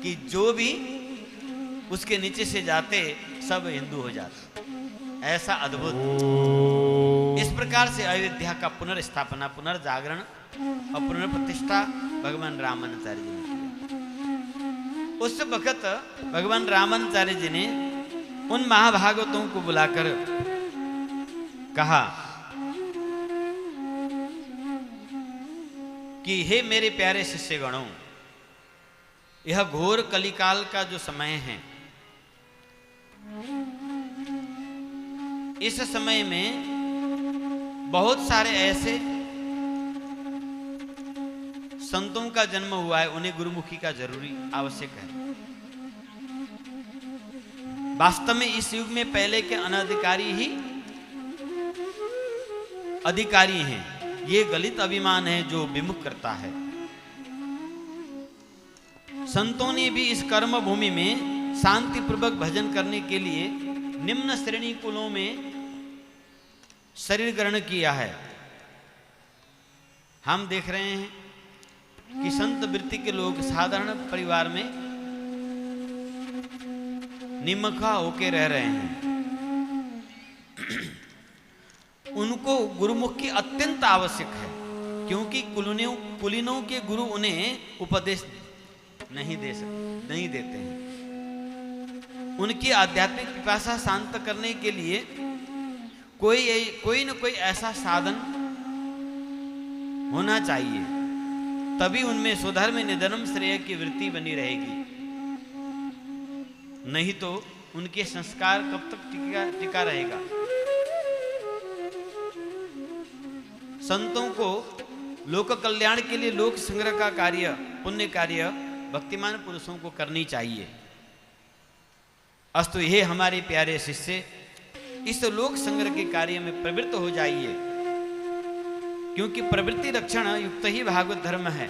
कि जो भी उसके नीचे से जाते सब हिंदू हो जाते। ऐसा अद्भुत, इस प्रकार से अयोध्या का पुनर्स्थापना, पुनर्जागरण और पुनर्प्रतिष्ठा भगवान रामानुचार्य जी ने किया। उस वक्त भगवान रामानुचार्य जी ने उन महाभागवतों को बुलाकर कहा कि हे मेरे प्यारे शिष्यगणों, यह घोर कलिकाल का जो समय है, इस समय में बहुत सारे ऐसे संतों का जन्म हुआ है, उन्हें गुरुमुखी का जरूरी आवश्यक है। वास्तव में इस युग में पहले के अनधिकारी ही अधिकारी हैं। ये गलित अभिमान है जो विमुख करता है। संतों ने भी इस कर्म भूमि में शांति पूर्वक भजन करने के लिए निम्न श्रेणी कुलों में शरीर ग्रहण किया है। हम देख रहे हैं कि संत वृत्ति के लोग साधारण परिवार में निमखा होके रह रहे हैं। उनको गुरुमुख की अत्यंत आवश्यक है, क्योंकि कुलीनों के गुरु उन्हें उपदेश नहीं देते हैं। उनकी आध्यात्मिक पिपासा शांत करने के लिए कोई न कोई ऐसा साधन होना चाहिए, तभी उनमें स्वधर्म निधनम श्रेय की वृत्ति बनी रहेगी। नहीं तो उनके संस्कार कब तक टिका रहेगा। संतों को लोक कल्याण के लिए लोक संग्रह का कार्य, पुण्य कार्य भक्तिमान पुरुषों को करनी चाहिए। अस्तु ये हमारे प्यारे शिष्य इस लोक संग्रह के कार्य में प्रवृत्त हो जाइए, क्योंकि प्रवृत्ति रक्षण युक्त ही भागवत धर्म है,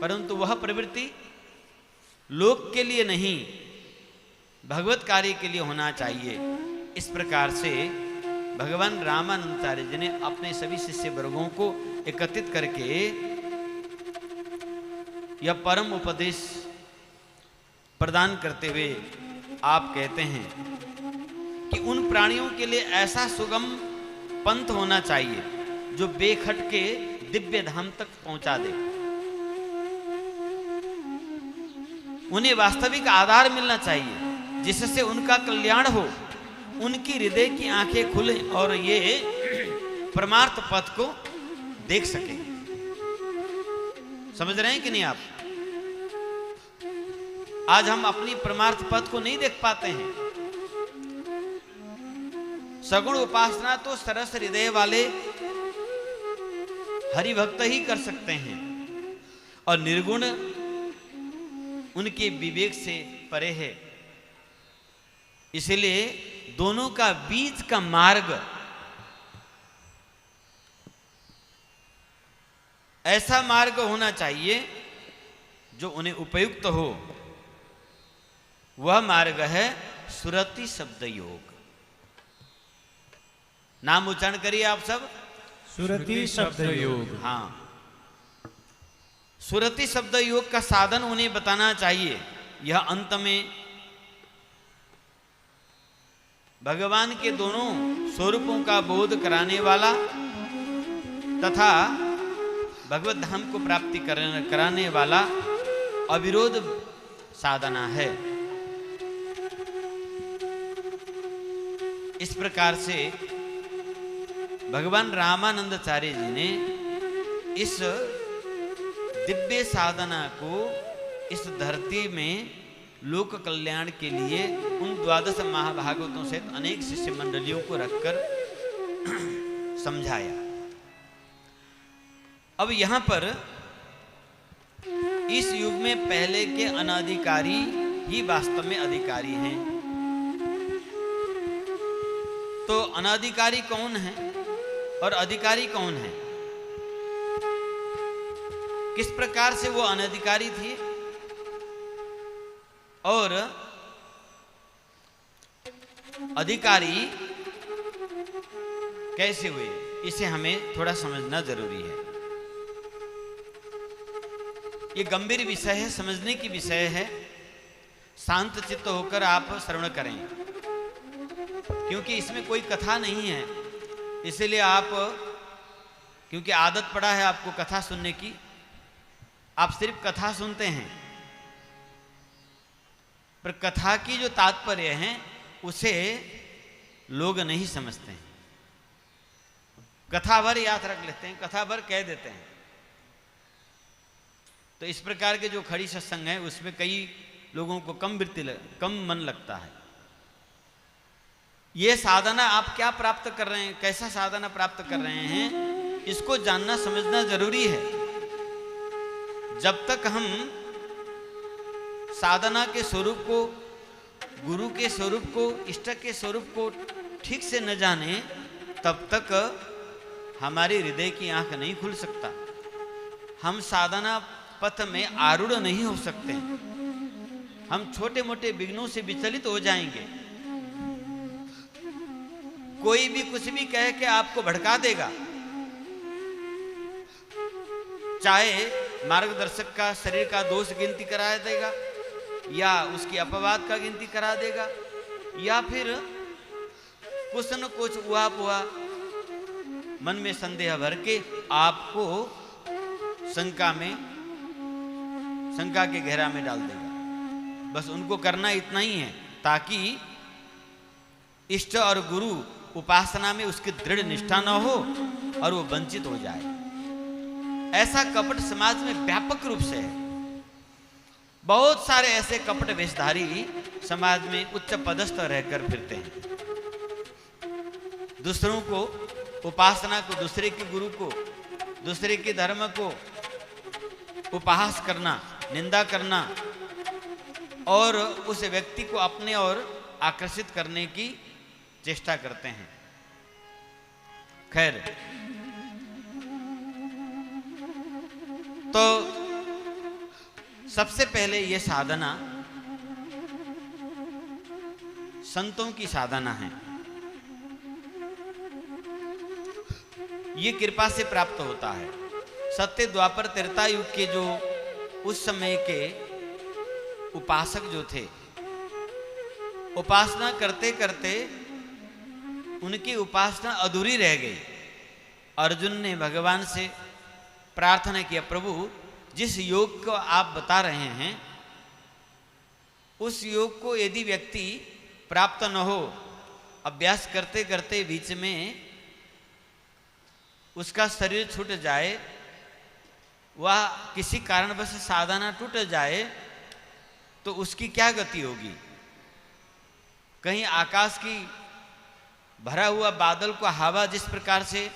परंतु वह प्रवृत्ति लोक के लिए नहीं, भगवत कार्य के लिए होना चाहिए। इस प्रकार से भगवान रामानुचार्य जी ने अपने सभी शिष्य वर्गों को एकत्रित करके यह परम उपदेश प्रदान करते हुए आप कहते हैं कि उन प्राणियों के लिए ऐसा सुगम पंथ होना चाहिए जो बेखट के दिव्य धाम तक पहुंचा दे। उन्हें वास्तविक आधार मिलना चाहिए जिससे उनका कल्याण हो, उनकी हृदय की आंखें खुले और ये परमार्थ पथ को देख सके। समझ रहे हैं कि नहीं आप? आज हम अपनी परमार्थ पथ को नहीं देख पाते हैं। सगुण उपासना तो सरस हृदय वाले हरि भक्त ही कर सकते हैं, और निर्गुण उनके विवेक से परे है। इसलिए दोनों का बीच का मार्ग ऐसा मार्ग होना चाहिए जो उन्हें उपयुक्त हो। वह मार्ग है सुरति शब्द योग। नाम उच्चारण करिए आप सब। सुरति शब्द योग। हाँ, सुरति शब्द योग का साधन उन्हें बताना चाहिए। यह अंत में भगवान के दोनों स्वरूपों का बोध कराने वाला तथा भगवत धाम को प्राप्ति कराने वाला अविरोध साधना है। इस प्रकार से भगवान रामानंदाचार्य जी ने इस दिव्य साधना को इस धरती में लोक कल्याण के लिए उन 12 महाभागवतों सहित अनेक शिष्य मंडलियों को रखकर समझाया। अब यहां पर इस युग में पहले के अनाधिकारी ही वास्तव में अधिकारी हैं। तो अनाधिकारी कौन है और अधिकारी कौन है? किस प्रकार से वो अनाधिकारी थे और अधिकारी कैसे हुए, इसे हमें थोड़ा समझना जरूरी है। ये गंभीर विषय है, समझने की विषय है। शांत चित्त होकर आप श्रवण करें, क्योंकि इसमें कोई कथा नहीं है। इसलिए आप, क्योंकि आदत पड़ा है आपको कथा सुनने की, आप सिर्फ कथा सुनते हैं, पर कथा की जो तात्पर्य है उसे लोग नहीं समझते हैं। कथा भर याद रख लेते हैं, कथा भर कह देते हैं। तो इस प्रकार के जो खड़ी सत्संग है उसमें कई लोगों को कम मन लगता है। ये साधना आप क्या प्राप्त कर रहे हैं, कैसा साधना प्राप्त कर रहे हैं, इसको जानना समझना जरूरी है। जब तक हम साधना के स्वरूप को, गुरु के स्वरूप को, इष्ट के स्वरूप को ठीक से न जाने, तब तक हमारे हृदय की आंख नहीं खुल सकता। हम साधना पथ में आरूढ़ नहीं हो सकते। हम छोटे मोटे विघ्नों से विचलित हो जाएंगे। कोई भी कुछ भी कह के आपको भड़का देगा, चाहे मार्गदर्शक का शरीर का दोष गिनती करा देगा, या उसकी अपवाद का गिनती करा देगा, या फिर कुछ न कुछ हुआ पुआ मन में संदेह भर के आपको शंका के घेरा में डाल देगा। बस उनको करना इतना ही है, ताकि इष्ट और गुरु उपासना में उसकी दृढ़ निष्ठा न हो और वो वंचित हो जाए। ऐसा कपट समाज में व्यापक रूप से है। बहुत सारे ऐसे कपट वेशधारी समाज में उच्च पदस्थ रहकर फिरते हैं। दूसरों को, उपासना को, दूसरे के गुरु को, दूसरे के धर्म को उपहास करना, निंदा करना और उस व्यक्ति को अपने ओर आकर्षित करने की चेष्टा करते हैं। खैर, तो सबसे पहले ये साधना संतों की साधना है। ये कृपा से प्राप्त होता है। सत्य द्वापर त्रेता युग के जो उस समय के उपासक जो थे, उपासना करते करते उनकी उपासना अधूरी रह गई। अर्जुन ने भगवान से प्रार्थना किया, प्रभु जिस योग को आप बता रहे हैं, उस योग को यदि व्यक्ति प्राप्त न हो, अभ्यास करते करते बीच में उसका शरीर छूट जाए, वह किसी कारणवश साधना टूट जाए, तो उसकी क्या गति होगी? कहीं आकाश की भरा हुआ बादल को हवा जिस प्रकार से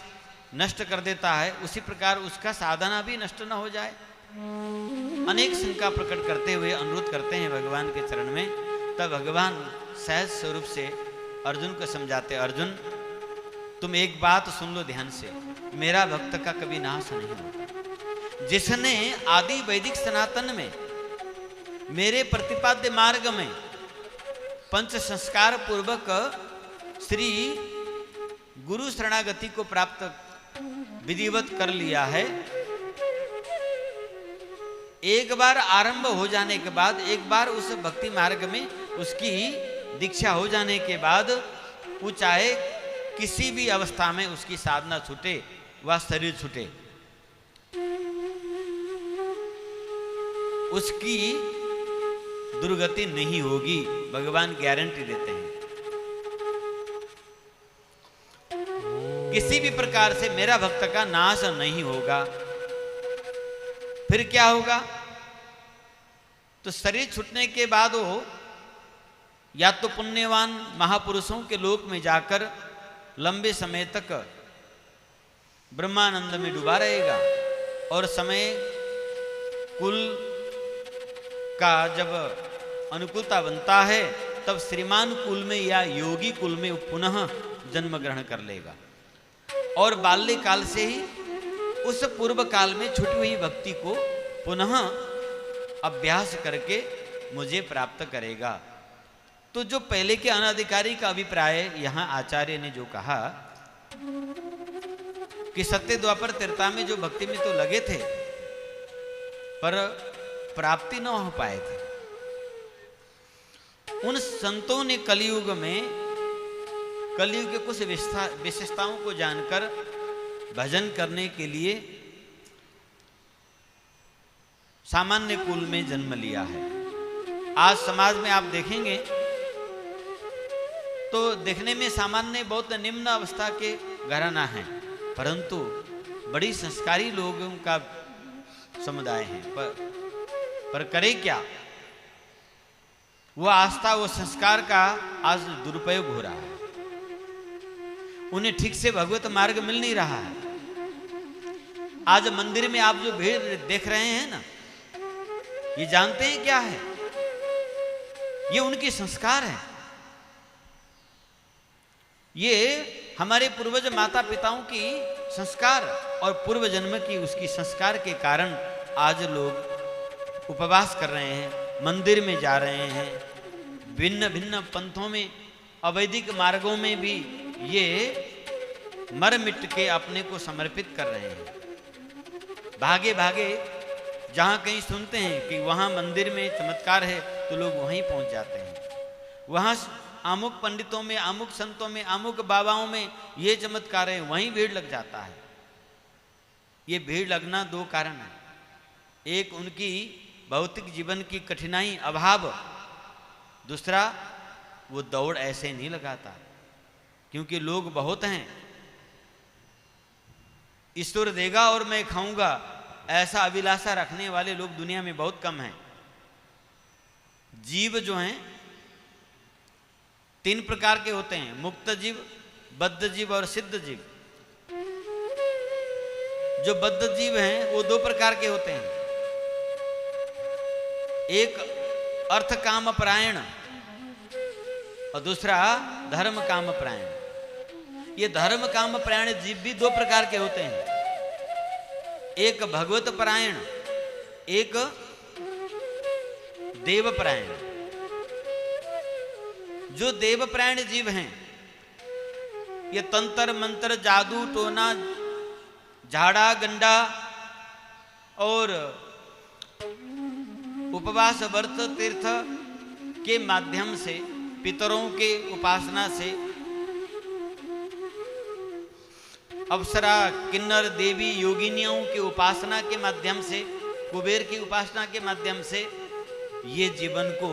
नष्ट कर देता है, उसी प्रकार उसका साधना भी नष्ट न हो जाए। अनेक शंका प्रकट करते हुए अनुरोध करते हैं भगवान के चरण में। तब भगवान सहज स्वरूप से अर्जुन को समझाते, अर्जुन तुम एक बात सुन लो ध्यान से, मेरा भक्त का कभी नाश नहीं होता। जिसने आदि वैदिक सनातन में, मेरे प्रतिपाद्य मार्ग में पंच संस्कार पूर्वक श्री गुरु शरणागति को प्राप्त विधिवत कर लिया है, एक बार आरंभ हो जाने के बाद, एक बार उस भक्ति मार्ग में उसकी दीक्षा हो जाने के बाद, वो चाहे किसी भी अवस्था में उसकी साधना छूटे, वह शरीर छूटे, उसकी दुर्गति नहीं होगी। भगवान गारंटी देते हैं। किसी भी प्रकार से मेरा भक्त का नाश नहीं होगा। फिर क्या होगा? तो शरीर छूटने के बाद वो या तो पुण्यवान महापुरुषों के लोक में जाकर लंबे समय तक ब्रह्मानंद में डूबा रहेगा, और समय कुल का जब अनुकूलता बनता है तब श्रीमान कुल में या योगी कुल में पुनः जन्म ग्रहण कर लेगा, और बाल्यकाल से ही उस पूर्व काल में छुटी हुई भक्ति को पुनः अभ्यास करके मुझे प्राप्त करेगा। तो जो पहले के अनाधिकारी का अभिप्राय यहाँ आचार्य ने जो कहा कि सत्य द्वापर त्रेता में जो भक्ति में तो लगे थे पर प्राप्ति न हो पाए थे, उन संतों ने कलयुग के कुछ विशेषताओं को जानकर भजन करने के लिए सामान्य कुल में जन्म लिया है। आज समाज में आप देखेंगे तो देखने में सामान्य बहुत निम्न अवस्था के घराना है, परंतु बड़ी संस्कारी लोगों का समुदाय है। पर करे क्या, वह आस्था वो संस्कार का आज दुरुपयोग हो रहा है, उन्हें ठीक से भगवत मार्ग मिल नहीं रहा है। आज मंदिर में आप जो भीड़ देख रहे हैं ना, ये जानते हैं क्या है? ये उनके संस्कार है। ये हमारे पूर्वज माता पिताओं की संस्कार और पूर्व जन्म की उसकी संस्कार के कारण आज लोग उपवास कर रहे हैं, मंदिर में जा रहे हैं, भिन्न भिन्न पंथों में अवैदिक मार्गों में भी ये मर मिट के अपने को समर्पित कर रहे हैं। भागे भागे जहाँ कहीं सुनते हैं कि वहाँ मंदिर में चमत्कार है तो लोग वहीं पहुँच जाते हैं। वहाँ अमुक पंडितों में, अमुक संतों में, अमुक बाबाओं में ये चमत्कार है, वहीं भीड़ लग जाता है। ये भीड़ लगना दो कारण है, एक उनकी भौतिक जीवन की कठिनाई अभाव, दूसरा वो दौड़ ऐसे नहीं लगाता क्योंकि लोग बहुत हैं, ईश्वर देगा और मैं खाऊंगा ऐसा अभिलाषा रखने वाले लोग दुनिया में बहुत कम हैं। जीव जो हैं तीन प्रकार के होते हैं, मुक्त जीव, बद्ध जीव और सिद्ध जीव। जो बद्ध जीव हैं वो दो प्रकार के होते हैं, एक अर्थ काम परायण और दूसरा धर्म काम परायण। ये धर्म काम परायण जीव भी दो प्रकार के होते हैं, एक भगवत परायण, एक देव परायण। जो देव परायण जीव हैं ये तंत्र मंत्र, जादू टोना, झाड़ा गंडा और उपवास व्रत तीर्थ के माध्यम से, पितरों के उपासना से, अप्सरा किन्नर देवी योगिनियों की उपासना के माध्यम से, कुबेर की उपासना के माध्यम से ये जीवन को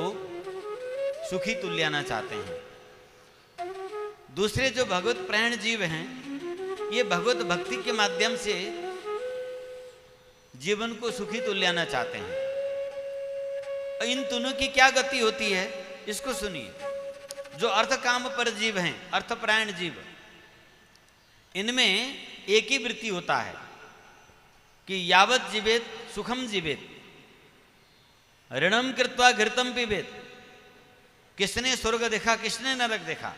सुखी तुल्याना चाहते हैं। दूसरे जो भगवत प्राण जीव हैं ये भगवत भक्ति के माध्यम से जीवन को सुखी तुल्याना चाहते हैं। इन दोनों की क्या गति होती है इसको सुनिए। जो अर्थ काम पर जीव हैं, अर्थपरायण जीव, इनमें एक ही वृत्ति होता है कि यावत जीवेत सुखम जीवेत, ऋणम कृत्वा घृतम पीबेत। किसने स्वर्ग देखा, किसने नरक देखा,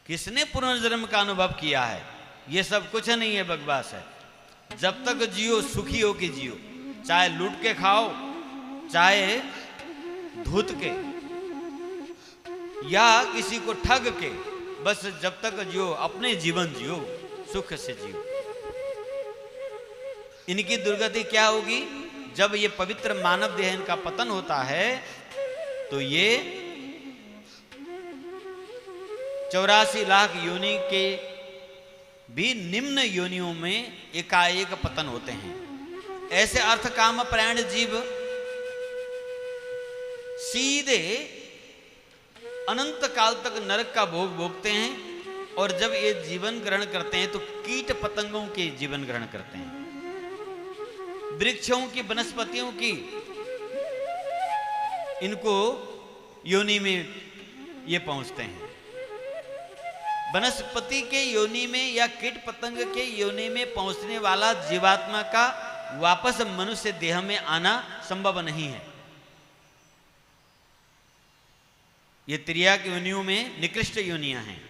किसने पुनर्जन्म का अनुभव किया है? ये सब कुछ नहीं है, बकवास है। जब तक जियो सुखी हो के जियो, चाहे लूट के खाओ, चाहे धूत के या किसी को ठग के, बस जब तक जियो अपने जीवन जियो, सुख से जियो। इनकी दुर्गति क्या होगी? जब ये पवित्र मानव देह इनका पतन होता है तो ये 84 लाख योनि के भी निम्न योनियों में एकाएक पतन होते हैं। ऐसे अर्थ काम प्राण जीव सीधे अनंत काल तक नरक का भोग भोगते हैं, और जब ये जीवन ग्रहण करते हैं तो कीट पतंगों के जीवन ग्रहण करते हैं, वृक्षों की, वनस्पतियों की, इनको योनि में ये पहुंचते हैं। वनस्पति के योनि में या कीट पतंग के योनि में पहुंचने वाला जीवात्मा का वापस मनुष्य देह में आना संभव नहीं है। ये त्रियाक योनियों में निकृष्ट योनियां हैं।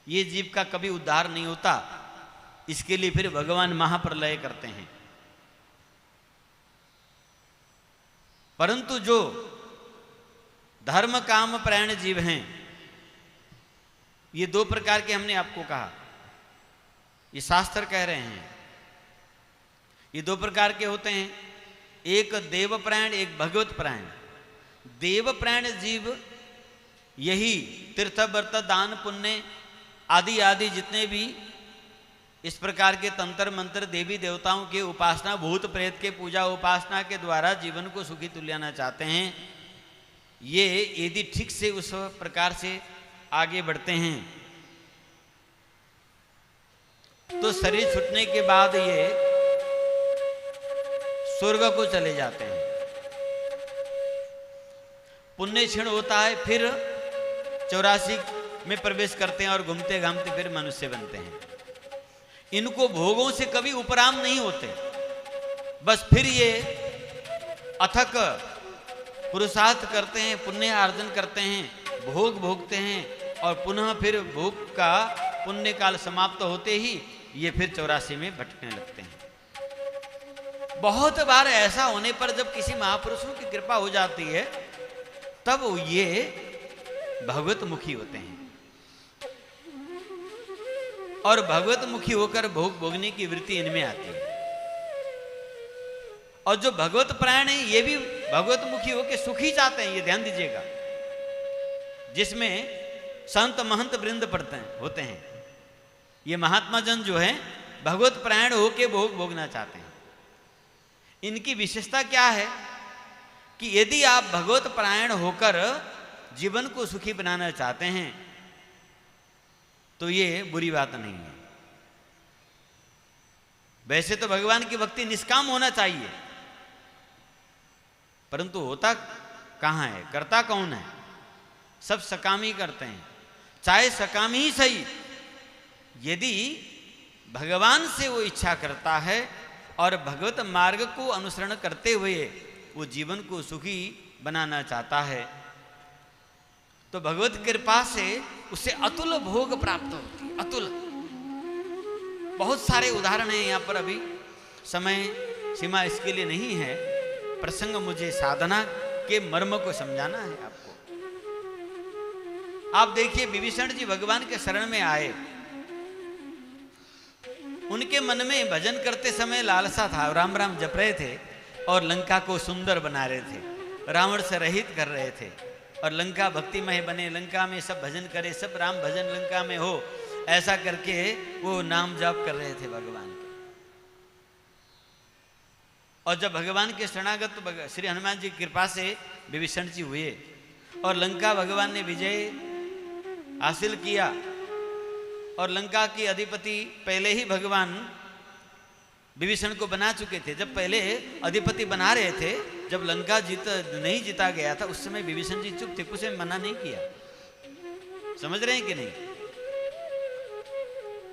ये जीव का कभी उद्धार नहीं होता। इसके लिए फिर भगवान महाप्रलय करते हैं। परंतु जो धर्म काम प्राण जीव हैं, ये दो प्रकार के हमने आपको कहा, ये शास्त्र कह रहे हैं। ये दो प्रकार के होते हैं, एक देव प्राण, एक भगवत प्राण। देव प्राण जीव यही तीर्थ व्रत दान पुण्य आदि आदि जितने भी इस प्रकार के तंत्र मंत्र देवी देवताओं के उपासना, भूत प्रेत के पूजा उपासना के द्वारा जीवन को सुखी तुल्याना चाहते हैं। ये यदि ठीक से उस प्रकार से आगे बढ़ते हैं तो शरीर छूटने के बाद ये स्वर्ग को चले जाते हैं। पुण्य क्षण होता है, फिर 84 में प्रवेश करते हैं और घूमते घामते फिर मनुष्य बनते हैं। इनको भोगों से कभी उपराम नहीं होते। बस फिर ये अथक पुरुषार्थ करते हैं, पुण्य अर्जन करते हैं, भोग भोगते हैं और पुनः फिर भोग का पुण्य काल समाप्त होते ही ये फिर 84 में भटकने लगते हैं। बहुत बार ऐसा होने पर जब किसी महापुरुषों की कृपा हो जाती है तब ये भगवत मुखी होते हैं और भगवत मुखी होकर भोग भोगने की वृत्ति इनमें आती है। और जो भगवत प्राण है ये भी भगवत मुखी होकर सुखी चाहते हैं, ये ध्यान दीजिएगा। जिसमें संत महंत वृंद पढ़ते हैं होते हैं, ये महात्मा जन जो है भगवत प्राण होके भोग भोगना चाहते हैं। इनकी विशेषता क्या है कि यदि आप भगवत प्राण होकर जीवन को सुखी बनाना चाहते हैं तो ये बुरी बात नहीं है। वैसे तो भगवान की भक्ति निष्काम होना चाहिए, परंतु होता कहां है, करता कौन है? सब सकामी करते हैं, चाहे सकामी ही सही। यदि भगवान से वो इच्छा करता है और भगवत मार्ग को अनुसरण करते हुए वो जीवन को सुखी बनाना चाहता है तो भगवत कृपा से उसे अतुल भोग प्राप्त होती है। अतुल, बहुत सारे उदाहरण हैं यहाँ पर, अभी समय सीमा इसके लिए नहीं है। प्रसंग मुझे साधना के मर्म को समझाना है आपको। आप देखिए, विभीषण जी भगवान के शरण में आए, उनके मन में भजन करते समय लालसा था, राम राम जप रहे थे और लंका को सुंदर बना रहे थे, रावण से रहित कर रहे थे और लंका भक्तिमय बने, लंका में सब भजन करे, सब राम भजन लंका में हो, ऐसा करके वो नाम जाप कर रहे थे भगवान के। और जब भगवान के शरणागत श्री हनुमान जी की कृपा से विभीषण जी हुए और लंका भगवान ने विजय हासिल किया और लंका के अधिपति पहले ही भगवान विभीषण को बना चुके थे। जब पहले अधिपति बना रहे थे, जब लंका नहीं जीता गया था, उस समय विभीषण जी चुप थे, कुछ मना नहीं किया। समझ रहे हैं कि नहीं?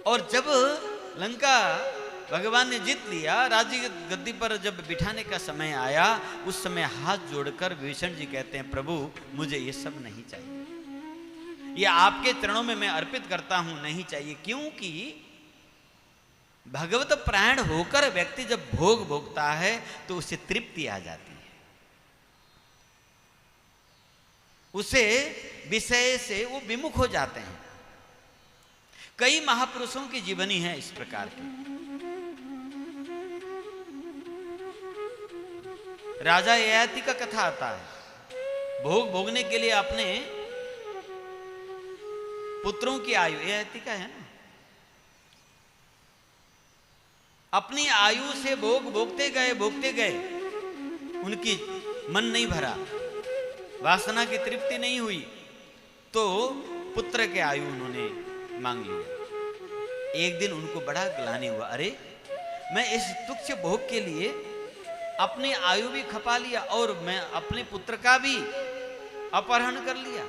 और जब लंका भगवान ने जीत लिया, राज्य गद्दी पर जब बिठाने का समय आया, उस समय हाथ जोड़कर विभीषण जी कहते हैं, प्रभु मुझे ये सब नहीं चाहिए, ये आपके चरणों में मैं अर्पित करता हूं, नहीं चाहिए। क्योंकि भगवत प्राण होकर व्यक्ति जब भोग भोगता है तो उसे तृप्ति आ जाती है, उसे विषय से वो विमुख हो जाते हैं। कई महापुरुषों की जीवनी है इस प्रकार की। राजा ययाति का कथा आता है। भोग भोगने के लिए अपने पुत्रों की आयु, ययाति का है ना, अपनी आयु से भोग भोगते गए, उनकी मन नहीं भरा, वासना की तृप्ति नहीं हुई, तो पुत्र के आयु उन्होंने मांग लिया। एक दिन उनको बड़ा ग्लानि हुआ, अरे मैं इस तुच्छ भोग के लिए अपनी आयु भी खपा लिया और मैं अपने पुत्र का भी अपहरण कर लिया,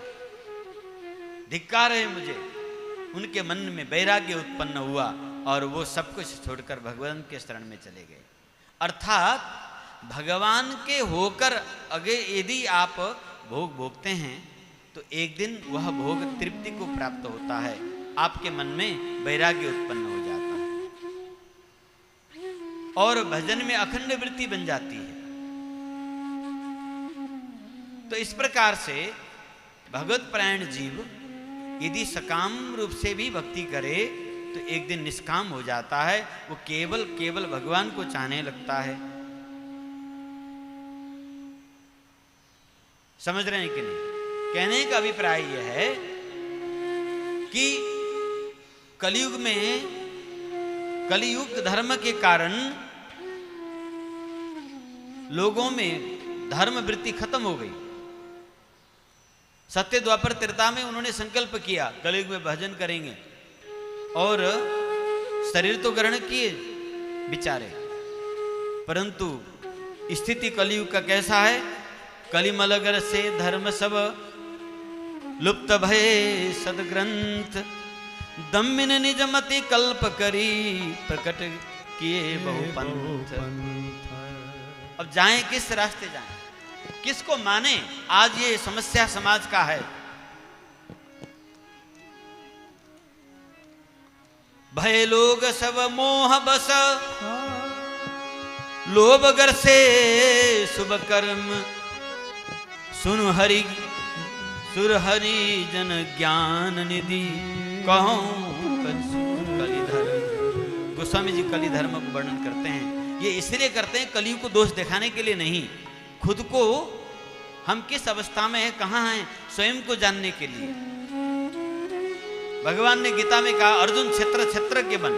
धिक्कार है मुझे। उनके मन में वैराग्य उत्पन्न हुआ और वो सब कुछ छोड़कर भगवान के शरण में चले गए। अर्थात भगवान के होकर अगे यदि आप भोग भोगते हैं तो एक दिन वह भोग तृप्ति को प्राप्त होता है, आपके मन में वैराग्य उत्पन्न हो जाता है और भजन में अखंड वृत्ति बन जाती है। तो इस प्रकार से भगवत परायण जीव यदि सकाम रूप से भी भक्ति करे तो एक दिन निष्काम हो जाता है, वो केवल केवल भगवान को चाहने लगता है। समझ रहे हैं कि नहीं? कहने का अभिप्राय यह है कि कलयुग में कलयुग धर्म के कारण लोगों में धर्म वृत्ति खत्म हो गई। सत्य द्वापर त्रेता में उन्होंने संकल्प किया कलयुग में भजन करेंगे और शरीर तो ग्रहण किए बिचारे, परंतु स्थिति कलयुग का कैसा है? कलिमलगर से धर्म सब लुप्त भय सदग्रंथ, दम्मिन निजमति कल्प करी प्रकट किए बहुपंथ। अब जाएं किस रास्ते जाएं, किसको माने? आज ये समस्या समाज का है। भय लोग सब मोह बस, लोभ गर से शुभ कर्म, सुन हरि सुर हरि जन ज्ञान निधि, कहूं कलिधर। गोस्वामी जी कलिधर्म को वर्णन करते हैं। ये इसलिए करते हैं कलयुग को दोष दिखाने के लिए नहीं, खुद को हम किस अवस्था में हैं, कहाँ हैं, स्वयं को जानने के लिए। भगवान ने गीता में कहा अर्जुन क्षेत्र क्षेत्रज्ञ बन।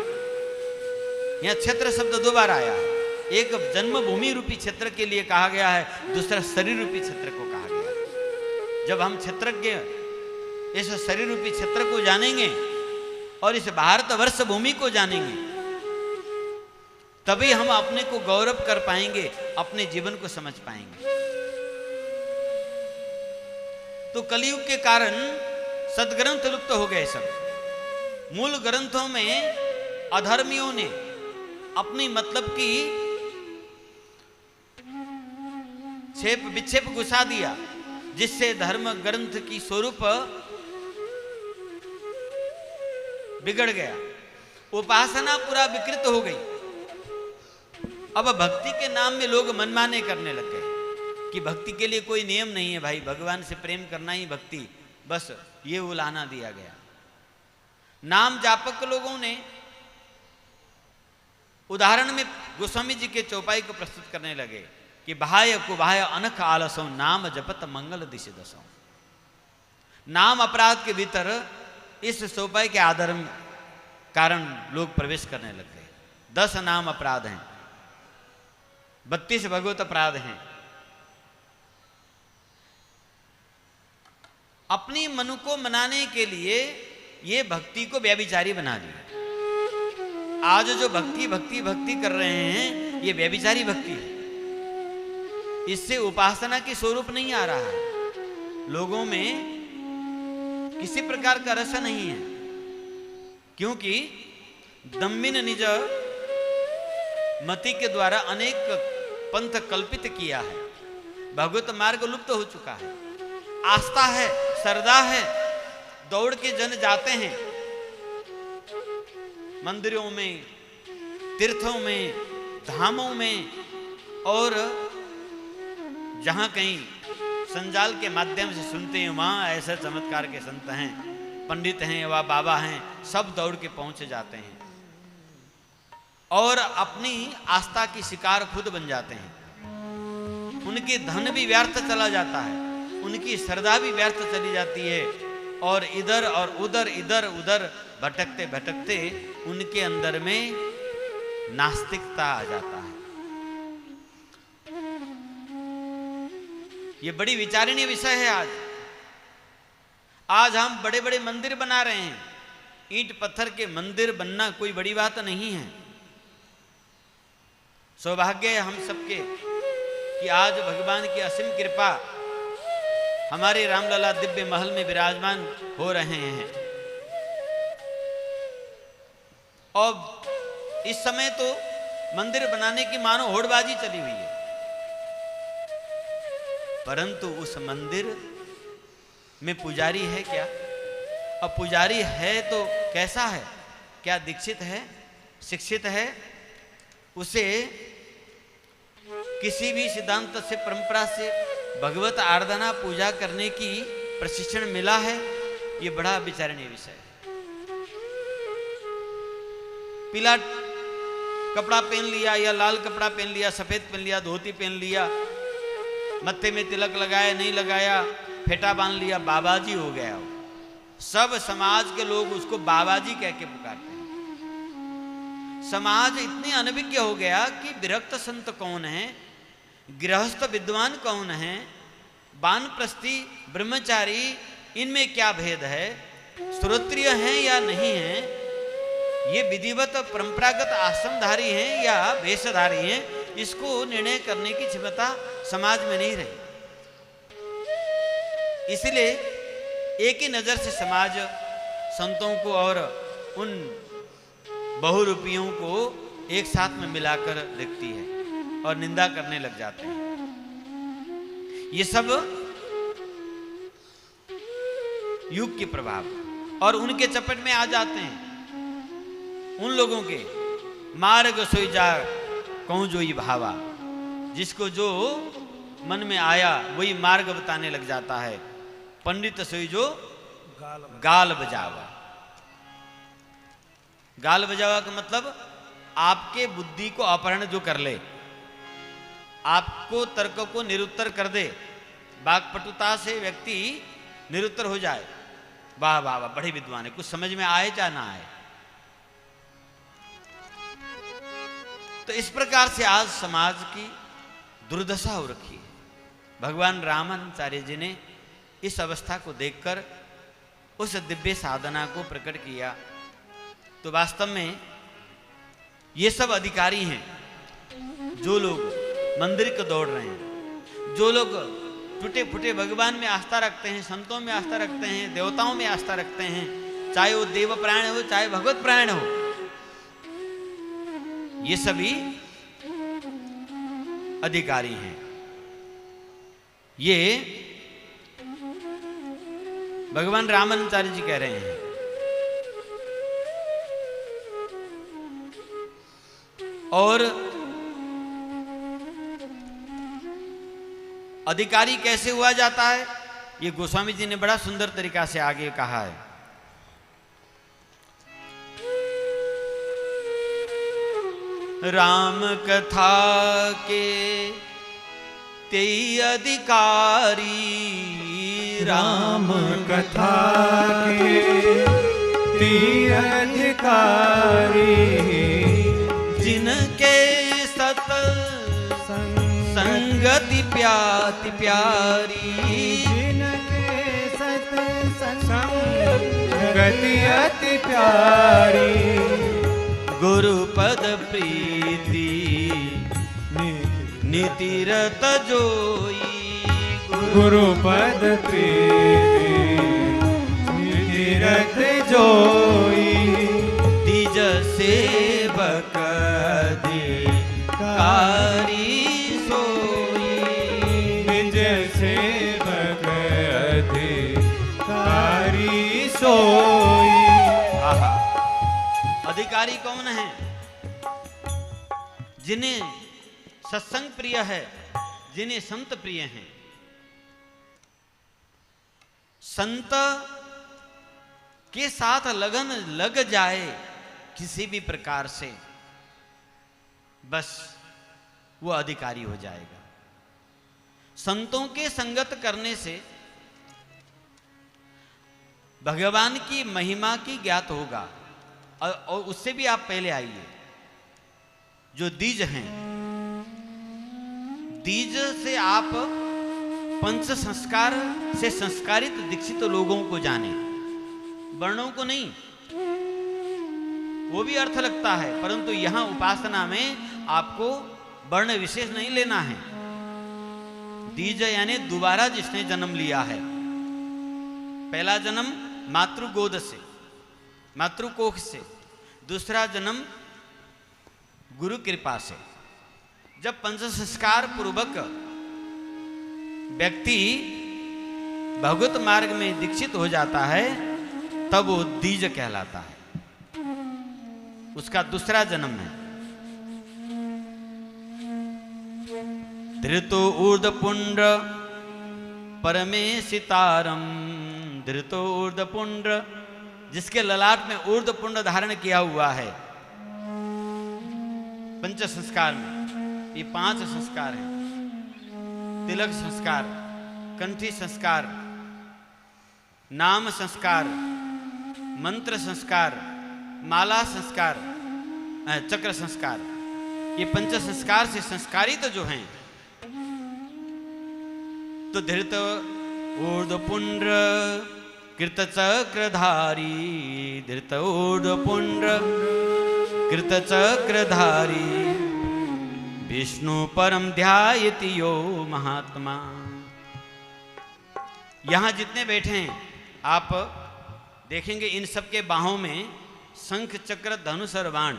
यहां क्षेत्र शब्द दो बार आया है। एक जन्मभूमि रूपी क्षेत्र के लिए कहा गया है, दूसरा शरीर रूपी क्षेत्र को कहा गया है। जब हम क्षेत्रज्ञ इस शरीर रूपी क्षेत्र को जानेंगे और इस भारतवर्ष भूमि को जानेंगे, तभी हम अपने को गौरव कर पाएंगे, अपने जीवन को समझ पाएंगे। तो कलयुग के कारण सदग्रंथ लुप्त हो गए। सब मूल ग्रंथों में अधर्मियों ने अपनी मतलब की छेप विक्षेप घुसा दिया, जिससे धर्म ग्रंथ की स्वरूप बिगड़ गया। उपासना पूरा विकृत हो गई। अब भक्ति के नाम में लोग मनमाने करने लग गए कि भक्ति के लिए कोई नियम नहीं है भाई, भगवान से प्रेम करना ही भक्ति, बस ये उलाहना दिया गया। नाम जापक लोगों ने उदाहरण में गोस्वामी जी के चौपाई को प्रस्तुत करने लगे कि बहाय कुबाय अनख आलसों, नाम जपत मंगल दिशे दसों। नाम अपराध के भीतर इस चौपाई के आधार कारण लोग प्रवेश करने लग गए। 10 नाम अपराध हैं, 32 भगवत अपराध हैं। अपनी मन को मनाने के लिए ये भक्ति को व्यभिचारी बना दिया। आज जो भक्ति भक्ति भक्ति कर रहे हैं ये व्यभिचारी भक्ति है। इससे उपासना की स्वरूप नहीं आ रहा है। लोगों में किसी प्रकार का रस नहीं है, क्योंकि दम्मिन निज मति के द्वारा अनेक पंथ कल्पित किया है। भगवत मार्ग लुप्त हो चुका है। आस्था है, श्रद्धा है, दौड़ के जन जाते हैं मंदिरों में, तीर्थों में, धामों में, और जहां कहीं संजाल के माध्यम से सुनते हैं वहां ऐसे चमत्कार के संत हैं, पंडित हैं व बाबा हैं, सब दौड़ के पहुंच जाते हैं और अपनी आस्था की शिकार खुद बन जाते हैं। उनकी धन भी व्यर्थ चला जाता है, उनकी श्रद्धा भी व्यर्थ चली जाती है और इधर और उधर इधर उधर भटकते भटकते उनके अंदर में नास्तिकता आ जाता है। ये बड़ी विचारणीय विषय है। आज हम बड़े बड़े मंदिर बना रहे हैं। ईंट पत्थर के मंदिर बनना कोई बड़ी बात नहीं है। सौभाग्य है हम सबके कि आज भगवान की असीम कृपा हमारे रामलला दिव्य महल में विराजमान हो रहे हैं। और इस समय तो मंदिर बनाने की मानो होड़बाजी चली हुई है, परंतु उस मंदिर में पुजारी है क्या? अब पुजारी है तो कैसा है? क्या दीक्षित है, शिक्षित है? उसे किसी भी सिद्धांत से, परंपरा से भगवत आराधना पूजा करने की प्रशिक्षण मिला है? ये बड़ा विचारणीय विषय है। पीला कपड़ा पहन लिया या लाल कपड़ा पहन लिया, सफेद पहन लिया, धोती पहन लिया, मत्थे में तिलक लगाया नहीं लगाया, फेटा बांध लिया, बाबाजी हो गया वो। सब समाज के लोग उसको बाबाजी कह के पुकारते हैं। समाज इतनी अनभिज्ञ हो गया कि विरक्त संत कौन है, गृहस्थ विद्वान कौन है, वानप्रस्थी ब्रह्मचारी, इनमें क्या भेद है, श्रोत्रिय हैं या नहीं है, ये विधिवत परंपरागत आश्रमधारी हैं या वेशधारी हैं, इसको निर्णय करने की क्षमता समाज में नहीं रही। इसलिए एक ही नजर से समाज संतों को और उन बहुरूपियों को एक साथ में मिलाकर देखती है और निंदा करने लग जाते हैं। ये सब युग के प्रभाव और उनके चपेट में आ जाते हैं। उन लोगों के मार्ग सोई जा कहूं जो ये भावा, जिसको जो मन में आया वही मार्ग बताने लग जाता है। पंडित सोई जो गाल बजावा। गाल बजावा का मतलब आपके बुद्धि को अपहरण जो कर ले, आपको तर्क को निरुत्तर कर दे, वाक्पटुता से व्यक्ति निरुत्तर हो जाए। वाह वाह वाह, बड़े विद्वान है, कुछ समझ में आए या ना आए। तो इस प्रकार से आज समाज की दुर्दशा हो रखी है। भगवान रामाचार्य जी ने इस अवस्था को देखकर उस दिव्य साधना को प्रकट किया। तो वास्तव में ये सब अधिकारी हैं जो लोग मंदिर को दौड़ रहे हैं, जो लोग टूटे फूटे भगवान में आस्था रखते हैं, संतों में आस्था रखते हैं, देवताओं में आस्था रखते हैं, चाहे वो देव प्राण हो चाहे भगवत प्राण हो। ये सभी अधिकारी हैं। ये भगवान रामाचार्य जी कह रहे हैं। और अधिकारी कैसे हुआ जाता है, ये गोस्वामी जी ने बड़ा सुंदर तरीका से आगे कहा है। राम कथा के तेई अधिकारी, राम कथा के तेई अधिकारी, जिनके सत संगति प्याति प्यारी, जिनके सत संगति अति प्यारी, गुरुपद प्रीति नीतिरत जोई, गुरुपद प्रीति नीतिरत जोई, द्विज सेवक अधिकारी सोई, द्विज सेवक अधिकारी सोई। आहा, अधिकारी कौन है? जिन्हें सत्संग प्रिय है, जिन्हें संत प्रिय हैं। संत के साथ लगन लग जाए किसी भी प्रकार से, बस वो अधिकारी हो जाएगा। संतों के संगत करने से भगवान की महिमा की ज्ञात होगा। और उससे भी आप पहले आइए, जो द्विज हैं, द्विज से आप पंच संस्कार से संस्कारित दीक्षित लोगों को जाने, वर्णों को नहीं। वो भी अर्थ लगता है, परंतु यहां उपासना में आपको वर्ण विशेष नहीं लेना है। द्विज यानी दोबारा जिसने जन्म लिया है। पहला जन्म मातृ गोद से, मातृ कोख से, दूसरा जन्म गुरु कृपा से। जब पंच संस्कार पूर्वक व्यक्ति भगवत मार्ग में दीक्षित हो जाता है तब वो द्विज कहलाता है, उसका दूसरा जन्म है। धृतो ऊर्ध्वपुंड्र परमेशितारम, धृतो ऊर्ध्वपुंड्र, जिसके ललाट में ऊर्ध्वपुंड धारण किया हुआ है। पंच संस्कार में ये 5 संस्कार हैं। तिलक संस्कार, कंठी संस्कार, नाम संस्कार, मंत्र संस्कार, माला संस्कार, चक्र संस्कार, ये पंच संस्कार से संस्कारित जो हैं। तो धृत ऊर्ध्वपुंड्र कृतचक्रधारी, धृत ऊर्ध्वपुंड्र कृतचक्रधारी, विष्णु परम ध्यायति यो महात्मा। यहां जितने बैठे हैं आप देखेंगे इन सबके बाहों में शंख चक्र धनुष और बाण,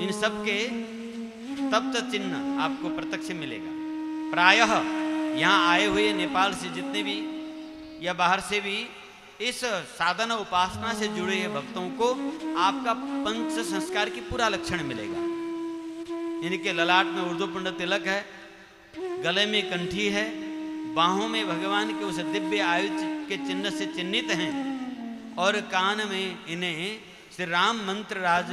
इन सबके तप्त चिन्ह आपको प्रत्यक्ष मिलेगा। प्रायः यहाँ आए हुए नेपाल से जितने भी या बाहर से भी इस साधना उपासना से जुड़े भक्तों को आपका पंच संस्कार की पूरा लक्षण मिलेगा। इनके ललाट में ऊर्ध्वपुंड तिलक है, गले में कंठी है, बाहों में भगवान के उस दिव्य आयु के चिन्ह से चिन्हित हैं और कान में इन्हें श्री राम मंत्र राज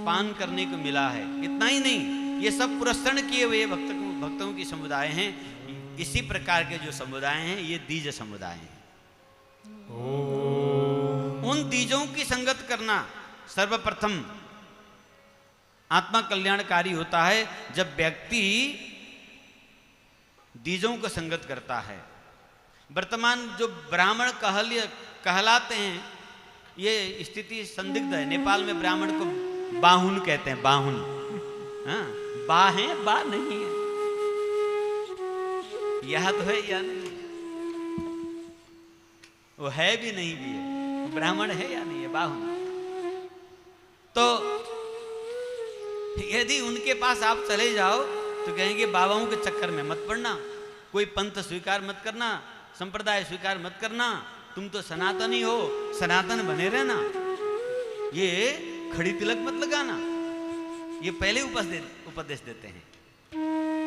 पान करने को मिला है। इतना ही नहीं, ये सब पुरस्करण किए हुए भक्तों की समुदाय हैं। इसी प्रकार के जो समुदाय हैं ये द्विज समुदाय हैं। उन द्विजों की संगत करना सर्वप्रथम आत्मा कल्याणकारी होता है जब व्यक्ति द्विजों को संगत करता है। वर्तमान जो ब्राह्मण कहलाते हैं ये स्थिति संदिग्ध है। नेपाल में ब्राह्मण को बाहुन कहते हैं, बाहुन। हाँ, बा है, बा नहीं है, यह तो है या नहीं, वो है भी नहीं भी है, वो ब्राह्मण है या नहीं है, बाहुन। तो यदि उनके पास आप चले जाओ तो कहेंगे बाबाओं के चक्कर में मत पड़ना, कोई पंथ स्वीकार मत करना, संप्रदाय स्वीकार मत करना, तुम तो सनातनी हो, सनातन बने रहना, ये खड़ी तिलक मत लगाना। ये पहले उपदेश देते हैं,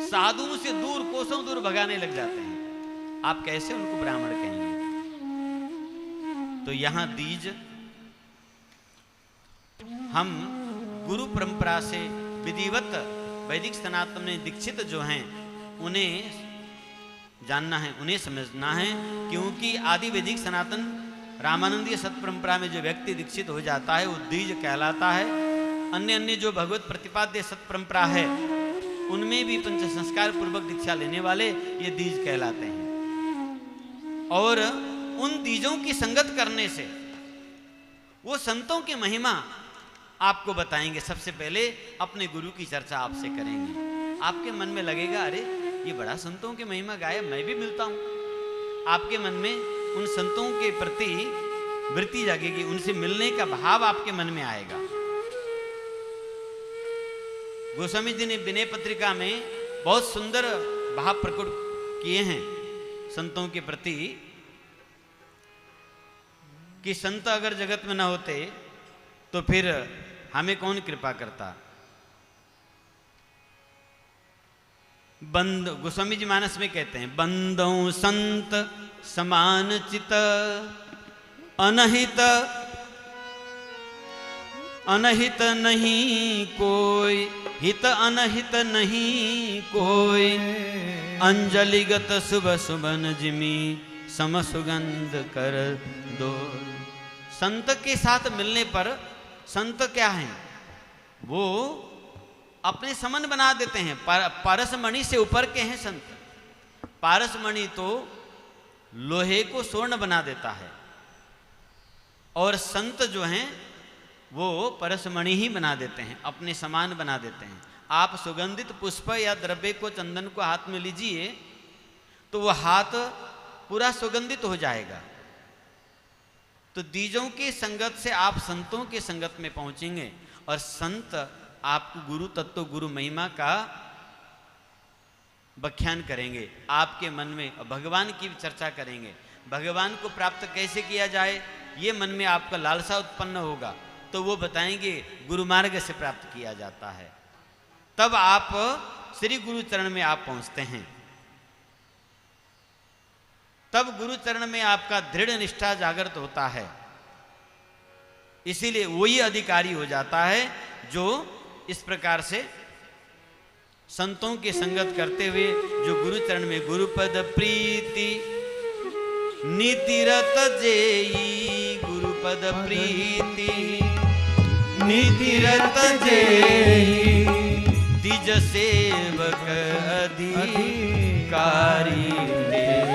साधुओं से दूर, कोसों दूर भगाने लग जाते हैं। आप कैसे उनको ब्राह्मण कहेंगे? तो यहां द्विज हम गुरु परंपरा से विधिवत वैदिक सनातन में दीक्षित जो हैं उन्हें जानना है, उन्हें समझना है, क्योंकि आदि वैदिक सनातन रामानंदीय सत परंपरा में जो व्यक्ति दीक्षित हो जाता है वो द्विज कहलाता है। अन्य अन्य जो भगवत प्रतिपाद्य सत परंपरा है उनमें भी पंच संस्कार पूर्वक दीक्षा लेने वाले ये द्विज कहलाते हैं। और उन द्विजों की संगत करने से वो संतों की महिमा आपको बताएंगे। सबसे पहले अपने गुरु की चर्चा आपसे करेंगे। आपके मन में लगेगा अरे ये बड़ा संतों की महिमा गाया, मैं भी मिलता हूं। आपके मन में उन संतों के प्रति वृत्ति जागेगी, उनसे मिलने का भाव आपके मन में आएगा। गोस्वामी जी ने विनय पत्रिका में बहुत सुंदर भाव प्रकट किए हैं संतों के प्रति कि संत अगर जगत में न होते तो फिर हमें कौन कृपा करता। बंद गोस्वामी जी मानस में कहते हैं, बंदों संत समान चित अनहित अनहित नहीं कोई, हित अनहित नहीं कोई, अंजलिगत शुभ सुबन जिमी सम सुगंध कर दो। संत के साथ मिलने पर संत क्या हैं? वो अपने समन बना देते हैं। पारसमणि से ऊपर के हैं संत। पारसमणि तो लोहे को स्वर्ण बना देता है और संत जो हैं वो परसमणि ही बना देते हैं, अपने समान बना देते हैं। आप सुगंधित पुष्प या द्रव्य को, चंदन को हाथ में लीजिए तो वह हाथ पूरा सुगंधित हो जाएगा। तो द्विजों की संगत से आप संतों की संगत में पहुंचेंगे और संत आपको गुरु तत्व, गुरु महिमा का व्याख्यान करेंगे, आपके मन में भगवान की चर्चा करेंगे। भगवान को प्राप्त कैसे किया जाए ये मन में आपका लालसा उत्पन्न होगा तो वो बताएंगे गुरु मार्ग से प्राप्त किया जाता है। तब आप श्री गुरु चरण में आप पहुंचते हैं। तब गुरु चरण में आपका दृढ़ निष्ठा जागृत होता है। इसीलिए वही अधिकारी हो जाता है जो इस प्रकार से संतों की संगत करते हुए जो गुरु चरण में गुरुपद प्रीति नीतिरत जेई, गुरुपद प्रीति नीतिरत जेई, द्विज सेवक अधिकारी तेरी,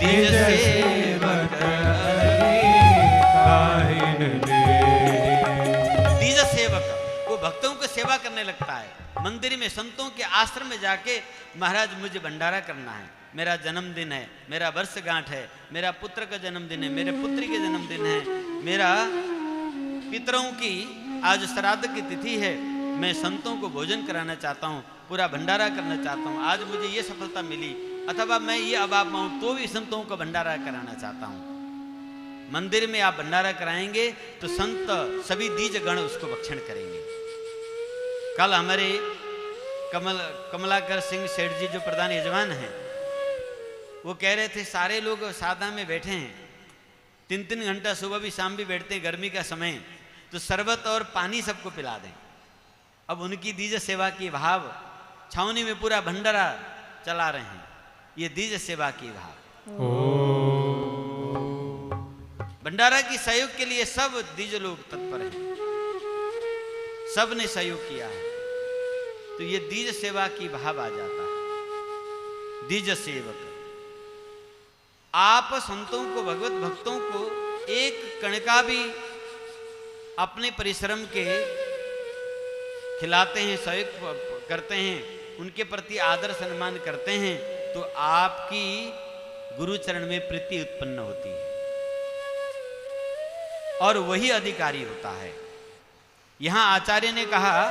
द्विज सेवक द्विज सेवक वो भक्तों को सेवा करने लगता है। मंदिर में संतों के आश्रम में जाके महाराज मुझे भंडारा करना है, मेरा जन्मदिन है, मेरा वर्षगांठ है, मेरा पुत्र का जन्मदिन है, मेरे पुत्री के जन्मदिन है, मेरा पितरों की आज श्राद्ध की तिथि है, मैं संतों को भोजन कराना चाहता हूँ, पूरा भंडारा करना चाहता हूँ, आज मुझे ये सफलता मिली, अथवा मैं ये अभाव में हूँ तो भी संतों को भंडारा कराना चाहता हूँ। मंदिर में आप भंडारा कराएंगे तो संत सभी द्विज गण उसको भक्षण करेंगे। कल हमारे कमलाकर सिंह सेठ जी जो प्रधान यजमान हैं वो कह रहे थे सारे लोग साधा में बैठे हैं, 3-3 घंटा सुबह भी शाम भी बैठते हैं गर्मी का समय, तो शरबत और पानी सबको पिला दें। अब उनकी द्विज सेवा की भाव छावनी में पूरा भंडारा चला रहे हैं, ये द्विज सेवा की भाव। भंडारा की सहयोग के लिए सब द्विज लोग तत्पर हैं, सब ने सहयोग किया है, तो ये द्विज सेवा की भाव आ जाता है। द्विज सेवक आप संतों को, भगवत भक्तों को एक कण का भी अपने परिश्रम के खिलाते हैं, सहयोग करते हैं, उनके प्रति आदर सम्मान करते हैं, तो आपकी गुरु चरण में प्रीति उत्पन्न होती है और वही अधिकारी होता है। यहां आचार्य ने कहा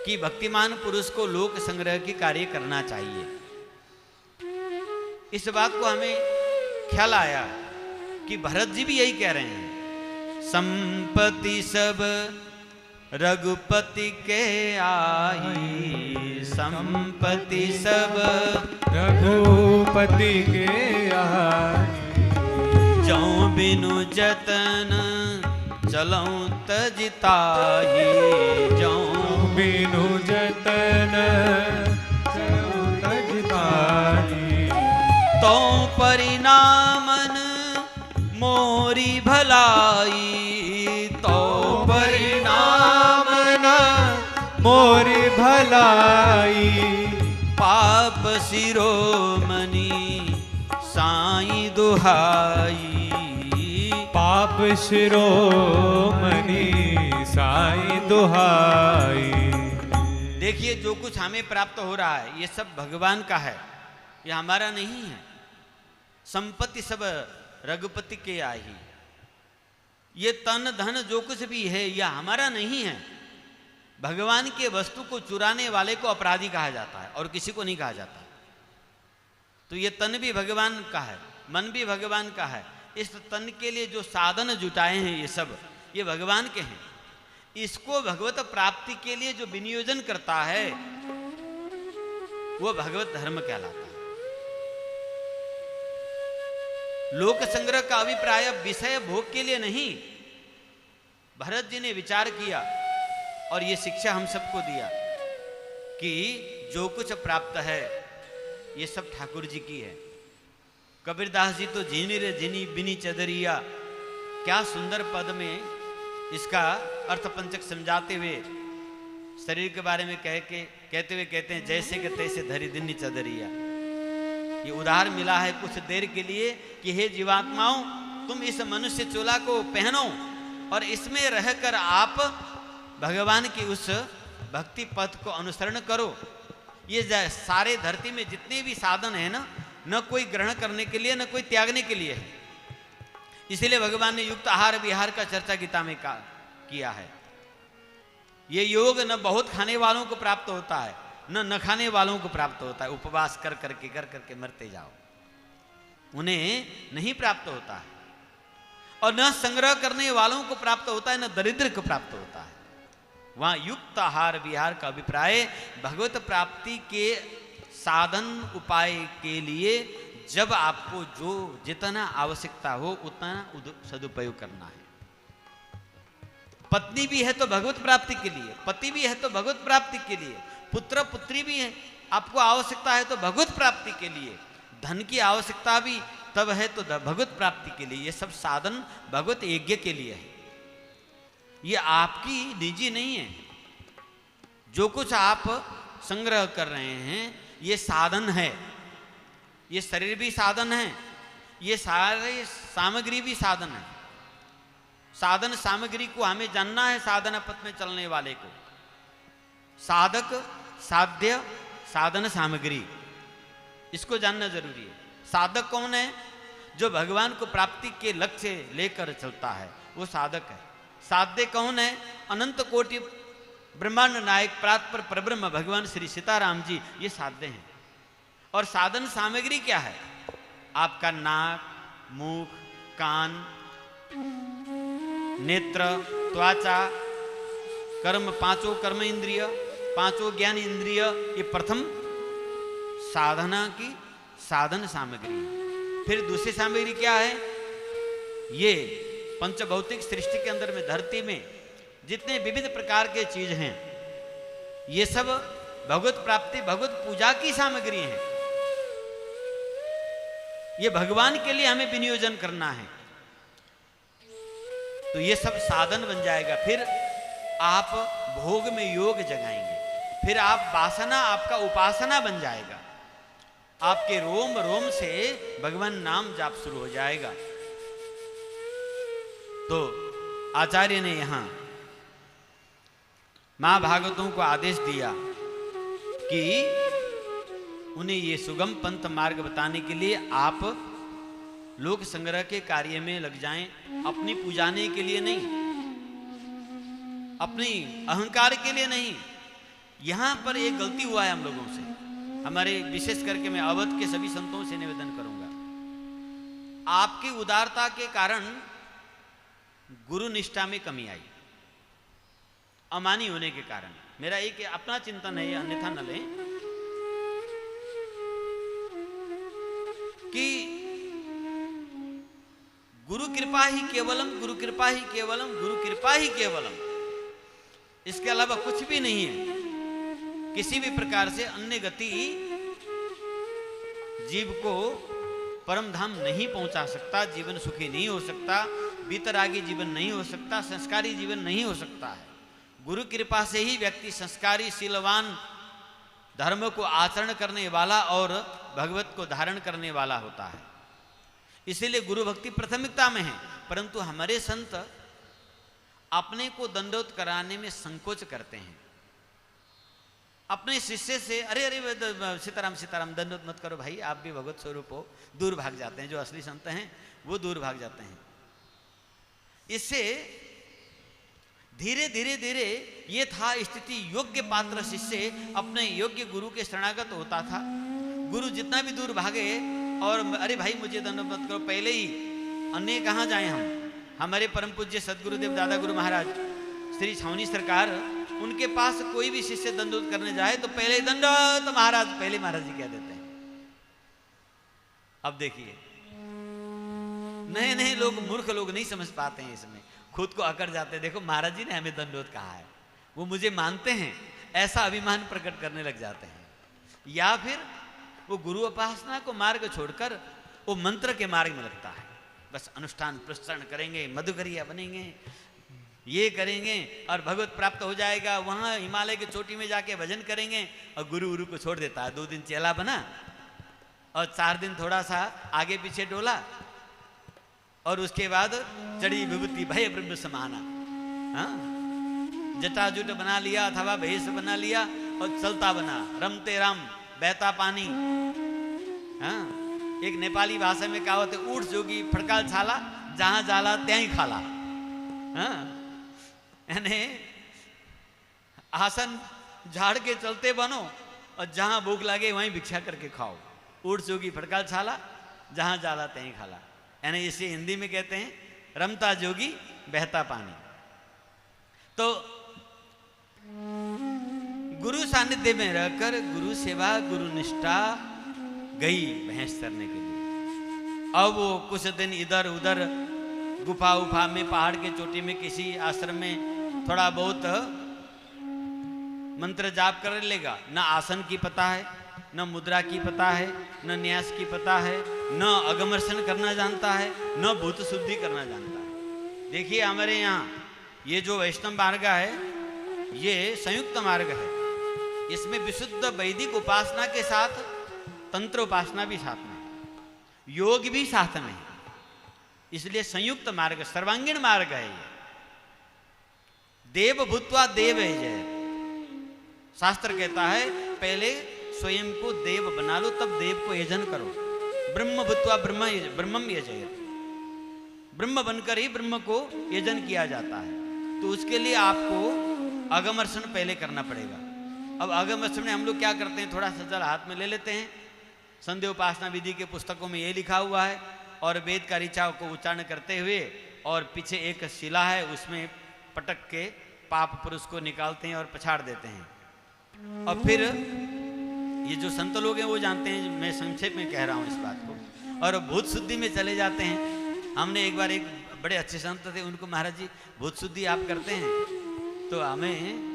कि भक्तिमान पुरुष को लोक संग्रह की कार्य करना चाहिए। इस बात को हमें ख्याल आया कि भरत जी भी यही कह रहे हैं, संपत्ति सब रघुपति के आई, संपत्ति सब रघुपति के आई, जौं बिनु जतन चलऊं तजिताही, जौं बिनु जतन चलऊं तजिताही, तो परिणामन मोरी भलाई, तो परिणामन मोरी भलाई, पाप शिरोमणि साईं दुहाई, पाप शिरोमणि साईं दुहाई। देखिए जो कुछ हमें प्राप्त हो रहा है ये सब भगवान का है, ये हमारा नहीं है। संपत्ति सब रघुपति के आई, ये तन धन जो कुछ भी है यह हमारा नहीं है। भगवान के वस्तु को चुराने वाले को अपराधी कहा जाता है और किसी को नहीं कहा जाता। तो ये तन भी भगवान का है, मन भी भगवान का है। इस तन के लिए जो साधन जुटाए हैं ये सब ये भगवान के हैं। इसको भगवत प्राप्ति के लिए जो विनियोजन करता है वो भगवत धर्म कहलाता है। लोक संग्रह का अभिप्राय विषय भोग के लिए नहीं। भरत जी ने विचार किया और ये शिक्षा हम सबको दिया कि जो कुछ प्राप्त है ये सब ठाकुर जी की है। कबीरदास जी तो जीनी रे जिनी बिनी चदरिया, क्या सुंदर पद में इसका अर्थ पंचक समझाते हुए शरीर के बारे में कहते हुए कहते हैं, जैसे कि तैसे धरी दिनी चदरिया। ये उदाहरण मिला है कुछ देर के लिए कि हे जीवात्माओं, तुम इस मनुष्य चोला को पहनो और इसमें रहकर आप भगवान की उस भक्ति पथ को अनुसरण करो। ये सारे धरती में जितने भी साधन है ना, न कोई ग्रहण करने के लिए न कोई त्यागने के लिए है। इसीलिए भगवान ने युक्त आहार विहार का चर्चा गीता में किया है। ये योग न बहुत खाने वालों को प्राप्त होता है न खाने वालों को प्राप्त होता है। उपवास कर करके मरते जाओ, उन्हें नहीं प्राप्त होता है। और न संग्रह करने वालों को प्राप्त होता है न दरिद्र को प्राप्त होता है। वहां युक्त आहार विहार का अभिप्राय भगवत प्राप्ति के साधन उपाय के लिए जब आपको जो जितना आवश्यकता हो उतना सदुपयोग करना है। पत्नी भी है तो भगवत प्राप्ति के लिए, पति भी है तो भगवत प्राप्ति के लिए, पुत्र पुत्री भी है, आपको आवश्यकता है तो भगवत प्राप्ति के लिए, धन की आवश्यकता भी तब है तो भगवत प्राप्ति के लिए। ये सब साधन भगवत यज्ञ के लिए है, ये आपकी निजी नहीं है। जो कुछ आप संग्रह कर रहे हैं ये साधन है, ये शरीर भी साधन है, ये सारे सामग्री भी साधन है। साधन सामग्री को हमें जानना है। साधना पथ में चलने वाले को साधक साध्य साधन सामग्री इसको जानना जरूरी है। साधक कौन है? जो भगवान को प्राप्ति के लक्ष्य लेकर चलता है वो साधक है। साध्य कौन है? अनंत कोटि ब्रह्मांड नायक प्रातपर परब्रह्म भगवान श्री सीताराम जी, ये साध्य हैं। और साधन सामग्री क्या है? आपका नाक, मुख, कान, नेत्र, त्वचा, कर्म, पांचों कर्म इंद्रिय, पांचों ज्ञान इंद्रिय, ये प्रथम साधना की साधन सामग्री है। फिर दूसरी सामग्री क्या है? ये पंचभौतिक सृष्टि के अंदर में धरती में जितने विविध प्रकार के चीज हैं ये सब भगवत प्राप्ति भगवत पूजा की सामग्री हैं। ये भगवान के लिए हमें विनियोजन करना है तो ये सब साधन बन जाएगा। फिर आप भोग में योग जगाएंगे, फिर आप वासना आपका उपासना बन जाएगा, आपके रोम रोम से भगवान नाम जाप शुरू हो जाएगा। तो आचार्य ने यहां महाभागवतों को आदेश दिया कि उन्हें ये सुगम पंथ मार्ग बताने के लिए आप लोक संग्रह के कार्य में लग जाएं, अपनी पूजाने के लिए नहीं, अपनी अहंकार के लिए नहीं। यहां पर एक गलती हुआ है हम लोगों से, हमारे विशेष करके मैं अवध के सभी संतों से निवेदन करूंगा। आपकी उदारता के कारण गुरु निष्ठा में कमी आई, अमानी होने के कारण। मेरा एक अपना चिंतन है, अन्यथा न लें, कि गुरु कृपा ही केवलम, गुरु कृपा ही केवलम, गुरु कृपा ही केवलम, इसके अलावा कुछ भी नहीं है। किसी भी प्रकार से अन्य गति जीव को परम धाम नहीं पहुंचा सकता, जीवन सुखी नहीं हो सकता, बीतरागी जीवन नहीं हो सकता, संस्कारी जीवन नहीं हो सकता है। गुरु कृपा से ही व्यक्ति संस्कारी, शीलवान, धर्म को आचरण करने वाला और भगवत को धारण करने वाला होता है। इसीलिए गुरु भक्ति प्राथमिकता में है। परंतु हमारे संत अपने को दंडोत कराने में संकोच करते हैं। अपने शिष्य से अरे अरे सीताराम सीताराम दंडोत मत करो भाई, आप भी भगवत स्वरूप हो, दूर भाग जाते हैं। जो असली संत हैं वो दूर भाग जाते हैं। इससे धीरे धीरे धीरे ये था स्थिति, योग्य पात्र शिष्य अपने योग्य गुरु के शरणागत होता था। गुरु जितना भी दूर भागे और अरे भाई मुझे दंडोत मत करो, पहले ही अन्य कहाँ जाए हम। हमारे परम पूज्य सदगुरुदेव दादा गुरु महाराज श्री छावनी सरकार, उनके पास कोई भी शिष्य दंडोत करने जाए तो पहले ही दंडोत महाराज, पहले महाराज जी कह देते हैं। अब देखिए, नए नए लोग, मूर्ख लोग नहीं समझ पाते हैं, इसमें खुद को अकड़ जाते हैं। देखो महाराज जी ने हमें दंडोत कहा है, वो मुझे मानते हैं, ऐसा अभिमान प्रकट करने लग जाते हैं। या फिर वो गुरु उपासना को मार्ग छोड़कर वो मंत्र के मार्ग में लगता है। बस अनुष्ठान प्रस्तरण करेंगे, मधुकरिया बनेंगे, ये करेंगे और भगवत प्राप्त हो जाएगा। वहां हिमालय की चोटी में जाके भजन करेंगे और गुरु गुरु को छोड़ देता है। 2 दिन चेला बना और 4 दिन थोड़ा सा आगे पीछे डोला और उसके बाद चढ़ी विभूति भय ब्रह्म समाना। हाँ, जटाजुट बना लिया अथवा भेष बना लिया और चलता बना, रमते राम बहता पानी। हाँ, एक नेपाली भाषा में कहावत है, ऊठ जोगी फड़काल छाला, जहां जाला त्यहीं खाला। हाँ, यानी आसन झाड़ के चलते बनो और जहां भूख लगे वहीं भिक्षा करके खाओ। ऊठ जोगी फड़काल छाला, जहां जाला त्यहीं खाला। यानी इसे हिंदी में कहते हैं रमता जोगी बहता पानी। तो गुरु सानिध्य में रहकर गुरु सेवा गुरु निष्ठा गई भैंस चरने के लिए। अब वो कुछ दिन इधर उधर गुफा उफा में, पहाड़ के चोटी में, किसी आश्रम में थोड़ा बहुत मंत्र जाप कर लेगा। न आसन की पता है, न मुद्रा की पता है, न न्यास की पता है, न अगमर्शन करना जानता है, न भूत शुद्धि करना जानता है। देखिए हमारे यहाँ ये जो वैष्णव मार्ग है ये संयुक्त मार्ग है। इसमें विशुद्ध वैदिक उपासना के साथ तंत्र उपासना भी साथ में, योग भी साथ में, इसलिए संयुक्त मार्ग, सर्वांगीण मार्ग है ये। देव भूत्वा देव है जय। शास्त्र कहता है पहले स्वयं को देव बना लो, तब देव को यजन करो। ब्रह्म भूत्वा ब्रह्मम यजय। ब्रह्म बनकर ही ब्रह्म को यजन किया जाता है। तो उसके लिए आपको अगमर्शन पहले करना पड़ेगा। अब अगमर्शन में हम लोग क्या करते हैं, थोड़ा सा जल हाथ में ले लेते हैं। संध्या उपासना विधि के पुस्तकों में ये लिखा हुआ है, और वेद का ऋचा को उच्चारण करते हुए, और पीछे एक शिला है उसमें पटक के पाप पुरुष को निकालते हैं और पछाड़ देते हैं। और फिर ये जो संत लोग हैं वो जानते हैं, मैं संक्षेप में कह रहा हूँ इस बात को। और भूत शुद्धि में चले जाते हैं। हमने एक बार एक बड़े अच्छे संत थे, उनको महाराज जी भूत शुद्धि आप करते हैं? तो हमें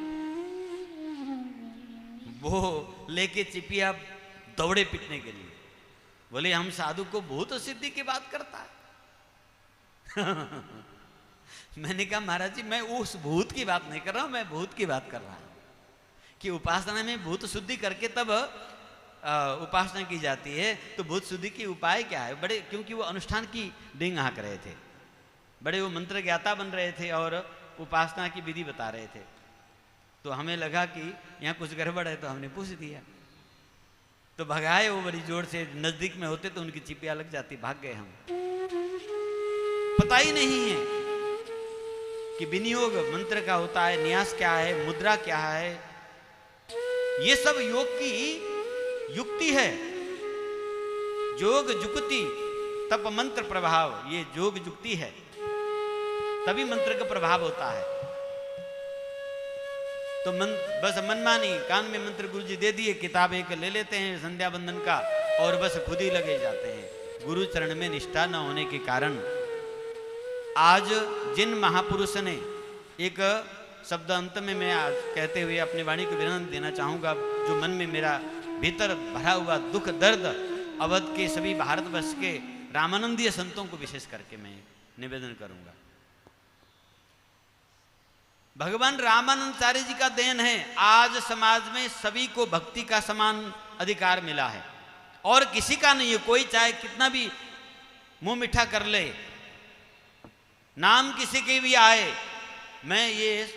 वो लेके चिपिया दौड़े पीटने के लिए। बोले हम साधु को भूत सिद्धि की बात करता है। मैंने कहा महाराज जी मैं उस भूत की बात नहीं कर रहा हूं, मैं भूत की बात कर रहा हूं कि उपासना में भूत शुद्धि करके तब उपासना की जाती है। तो भूत शुद्धि की उपाय क्या है? बड़े, क्योंकि वो अनुष्ठान की डिंग हाँक रहे थे, बड़े वो मंत्र ज्ञाता बन रहे थे और उपासना की विधि बता रहे थे। तो हमें लगा कि यहाँ कुछ गड़बड़ है, तो हमने पूछ दिया। तो भगाए वो बड़ी जोर से, नजदीक में होते तो उनकी चिपिया लग जाती, भाग गए हम। पता ही नहीं है कि विनियोग मंत्र का होता है, न्यास क्या है, मुद्रा क्या है। ये सब योग की युक्ति है। जोग जुक्ति तप मंत्र प्रभाव, ये जोग जुक्ति है, तभी मंत्र का प्रभाव होता है। तो बस मनमानी कान में मंत्र गुरुजी दे दिए, किताब एक ले लेते हैं संध्या बंदन का और बस खुद ही लगे जाते हैं। गुरु चरण में निष्ठा न होने के कारण आज जिन महापुरुष ने, एक शब्द अंत में मैं आज कहते हुए अपनी वाणी को विराम देना चाहूँगा, जो मन में मेरा भीतर भरा हुआ दुख दर्द, अवध के सभी भारतवर्ष के रामानंदीय संतों को विशेष करके मैं निवेदन करूँगा। भगवान रामानंदाचार्य जी का देन है, आज समाज में सभी को भक्ति का समान अधिकार मिला है और किसी का नहीं है। कोई चाहे कितना भी मुंह मीठा कर ले, नाम किसी के भी आए, मैं ये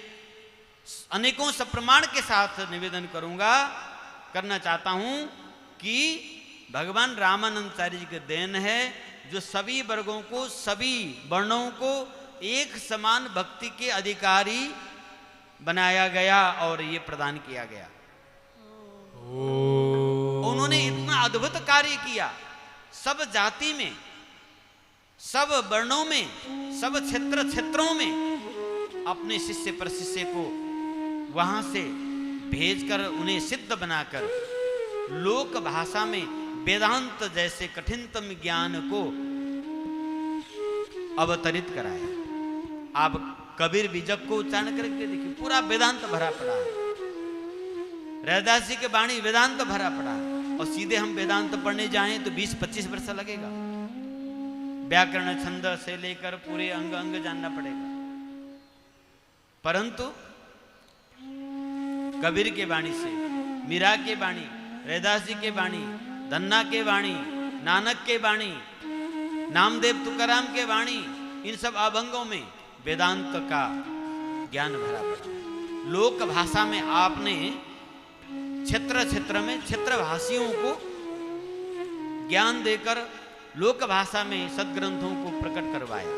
अनेकों सप्रमाण के साथ निवेदन करना चाहता हूं कि भगवान रामानंदाचार्य जी के देन है, जो सभी वर्गों को, सभी वर्णों को एक समान भक्ति के अधिकारी बनाया गया और ये प्रदान किया गया। उन्होंने इतना अद्भुत कार्य किया, सब जाति में, सब वर्णों में, सब क्षेत्रों में अपने शिष्य पर शिष्य को वहां से भेजकर उन्हें सिद्ध बनाकर लोक भाषा में वेदांत जैसे कठिनतम ज्ञान को अवतरित कराया। आप कबीर भी जब को उच्चारण करके देखिए, पूरा वेदांत भरा पड़ा है। रैदास जी के वाणी वेदांत भरा पड़ा है, और सीधे हम वेदांत पढ़ने जाएं तो 20-25 वर्ष लगेगा। व्याकरण छंद से लेकर पूरे अंग अंग जानना पड़ेगा। परंतु कबीर के वाणी से, मीरा के वाणी, रैदास जी के वाणी, धन्ना के वाणी, नानक के वाणी, नामदेव तुकाराम के वाणी, इन सब अभंगों में वेदांत का ज्ञान भरा पड़ा है। लोक भाषा में आपने क्षेत्र क्षेत्र में क्षेत्रभाषियों को ज्ञान देकर लोक भाषा में सदग्रंथों को प्रकट करवाया।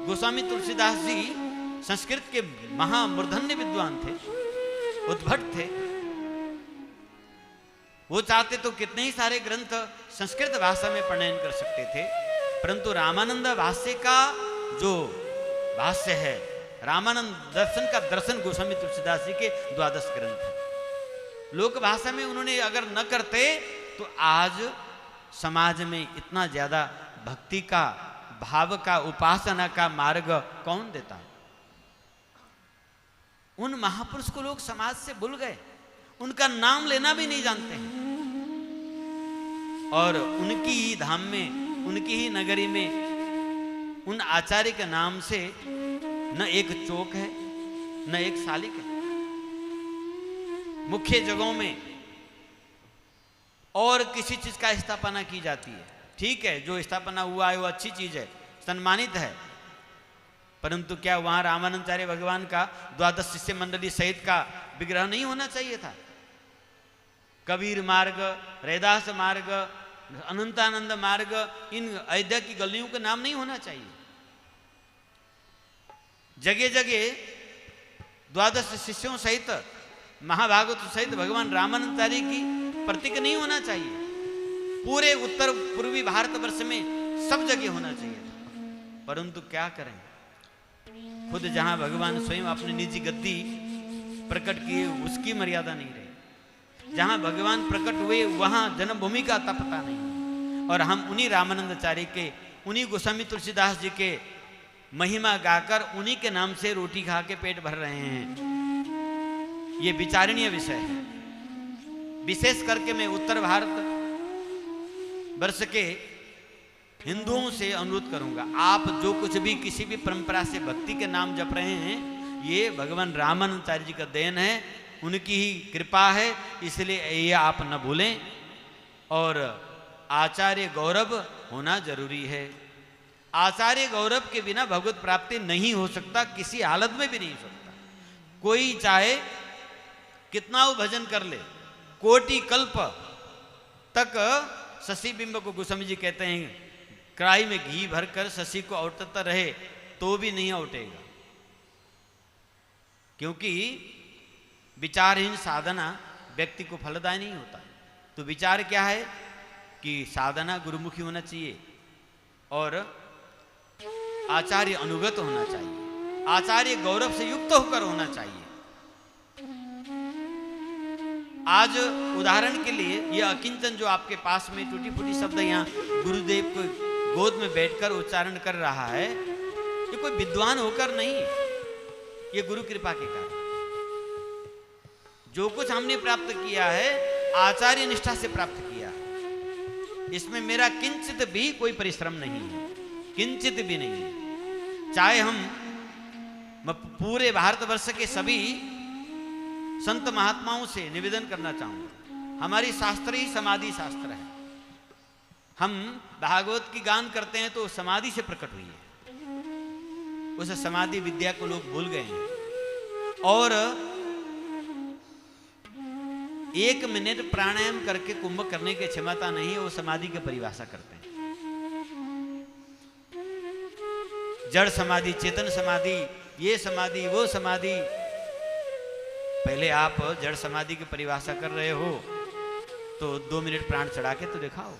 गोस्वामी तुलसीदास जी संस्कृत के महामूर्धन्य विद्वान थे, उद्भट थे। वो चाहते तो कितने ही सारे ग्रंथ संस्कृत भाषा में प्रणयन कर सकते थे, परंतु रामानंद भाष्य का जो भाष्य है, रामानंद दर्शन का दर्शन गोस्वामी तुलसीदास जी के 12 ग्रंथ है। लोक भाषा में उन्होंने अगर न करते तो आज समाज में इतना ज्यादा भक्ति का, भाव का, उपासना का मार्ग कौन देता है? उन महापुरुष को लोग समाज से भूल गए, उनका नाम लेना भी नहीं जानते हैं। और उनकी ही धाम में, उनकी ही नगरी में उन आचार्य के नाम से न एक चौक है, न एक शालिक है। मुख्य जगहों में और किसी चीज का स्थापना की जाती है, ठीक है, जो स्थापना हुआ है वो अच्छी चीज है, सम्मानित है, परंतु क्या वहां रामानंदाचार्य भगवान का 12 शिष्य मंडली सहित का विग्रह नहीं होना चाहिए था? कबीर मार्ग, रैदास मार्ग, अनंतानंद मार्ग, इन अयोध्या की गलियों का नाम नहीं होना चाहिए? जगह जगह 12 शिष्यों सहित, महाभागवत सहित भगवान रामानंदाचार्य की प्रतीक नहीं होना चाहिए? पूरे उत्तर पूर्वी भारतवर्ष में सब जगह होना चाहिए था, परंतु क्या करें, खुद जहां भगवान स्वयं अपनी निजी गद्दी प्रकट किए उसकी मर्यादा नहीं रही। जहां भगवान प्रकट हुए वहां जन्मभूमि का अता पता नहीं। और हम उन्हीं रामानंदाचार्य के, उन्हीं गोस्वामी तुलसीदास जी के महिमा गाकर उन्हीं के नाम से रोटी खा के पेट भर रहे हैं। ये विचारणीय विषय है। विशेष करके मैं उत्तर भारत वर्ष के हिंदुओं से अनुरोध करूंगा, आप जो कुछ भी किसी भी परंपरा से भक्ति के नाम जप रहे हैं, ये भगवान रामानंदाचार्य जी का देन है, उनकी ही कृपा है, इसलिए ये आप न भूलें। और आचार्य गौरव होना जरूरी है। आचार्य गौरव के बिना भगवत प्राप्ति नहीं हो सकता, किसी हालत में भी नहीं हो सकता। कोई चाहे कितना वो भजन कर ले, कोटि कल्प तक शशि बिंब को गोस्वामी जी कहते हैं, कढ़ाई में घी भरकर शशि को औटता रहे तो भी नहीं औटेगा, क्योंकि विचारहीन साधना व्यक्ति को फलदायी नहीं होता। तो विचार क्या है कि साधना गुरुमुखी होना चाहिए और आचार्य अनुगत होना चाहिए, आचार्य गौरव से युक्त होकर होना चाहिए। आज उदाहरण के लिए ये अकिंचन जो आपके पास में टूटी फूटी शब्द यहाँ गुरुदेव को गोद में बैठकर उच्चारण कर रहा है, ये कोई विद्वान होकर नहीं, ये गुरु कृपा के कारण। जो कुछ हमने प्राप्त किया है आचार्य निष्ठा से प्राप्त किया, इसमें मेरा किंचित भी कोई परिश्रम नहीं है, किंचित भी नहीं है। चाहे मैं पूरे भारतवर्ष के सभी संत महात्माओं से निवेदन करना चाहूंगा, हमारी शास्त्र ही समाधि शास्त्र है। हम भागवत की गान करते हैं तो समाधि से प्रकट हुई है, उस समाधि विद्या को लोग भूल गए हैं। और 1 मिनट प्राणायाम करके कुंभ करने की क्षमता नहीं है, वो समाधि की परिभाषा करते हैं। जड़ समाधि, चेतन समाधि, ये समाधि, वो समाधि। पहले आप जड़ समाधि की परिभाषा कर रहे हो तो 2 मिनट प्राण चढ़ा के तो दिखाओ।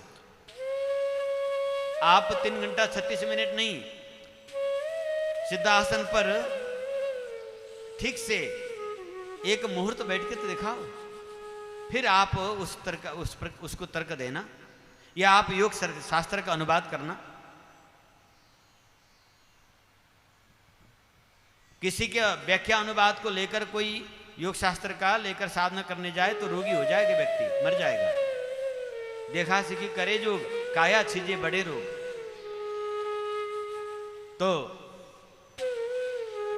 आप 3 घंटा 36 मिनट नहीं, सिद्धासन पर ठीक से 1 मुहूर्त बैठ के तो दिखाओ, फिर आप उसको तर्क देना, या आप योग शास्त्र का अनुवाद करना। किसी के व्याख्या अनुवाद को लेकर कोई योग शास्त्र का लेकर साधना करने जाए तो रोगी हो जाएगा, व्यक्ति मर जाएगा। देखा सीखी करे जो काया छिजे बड़े रोग। तो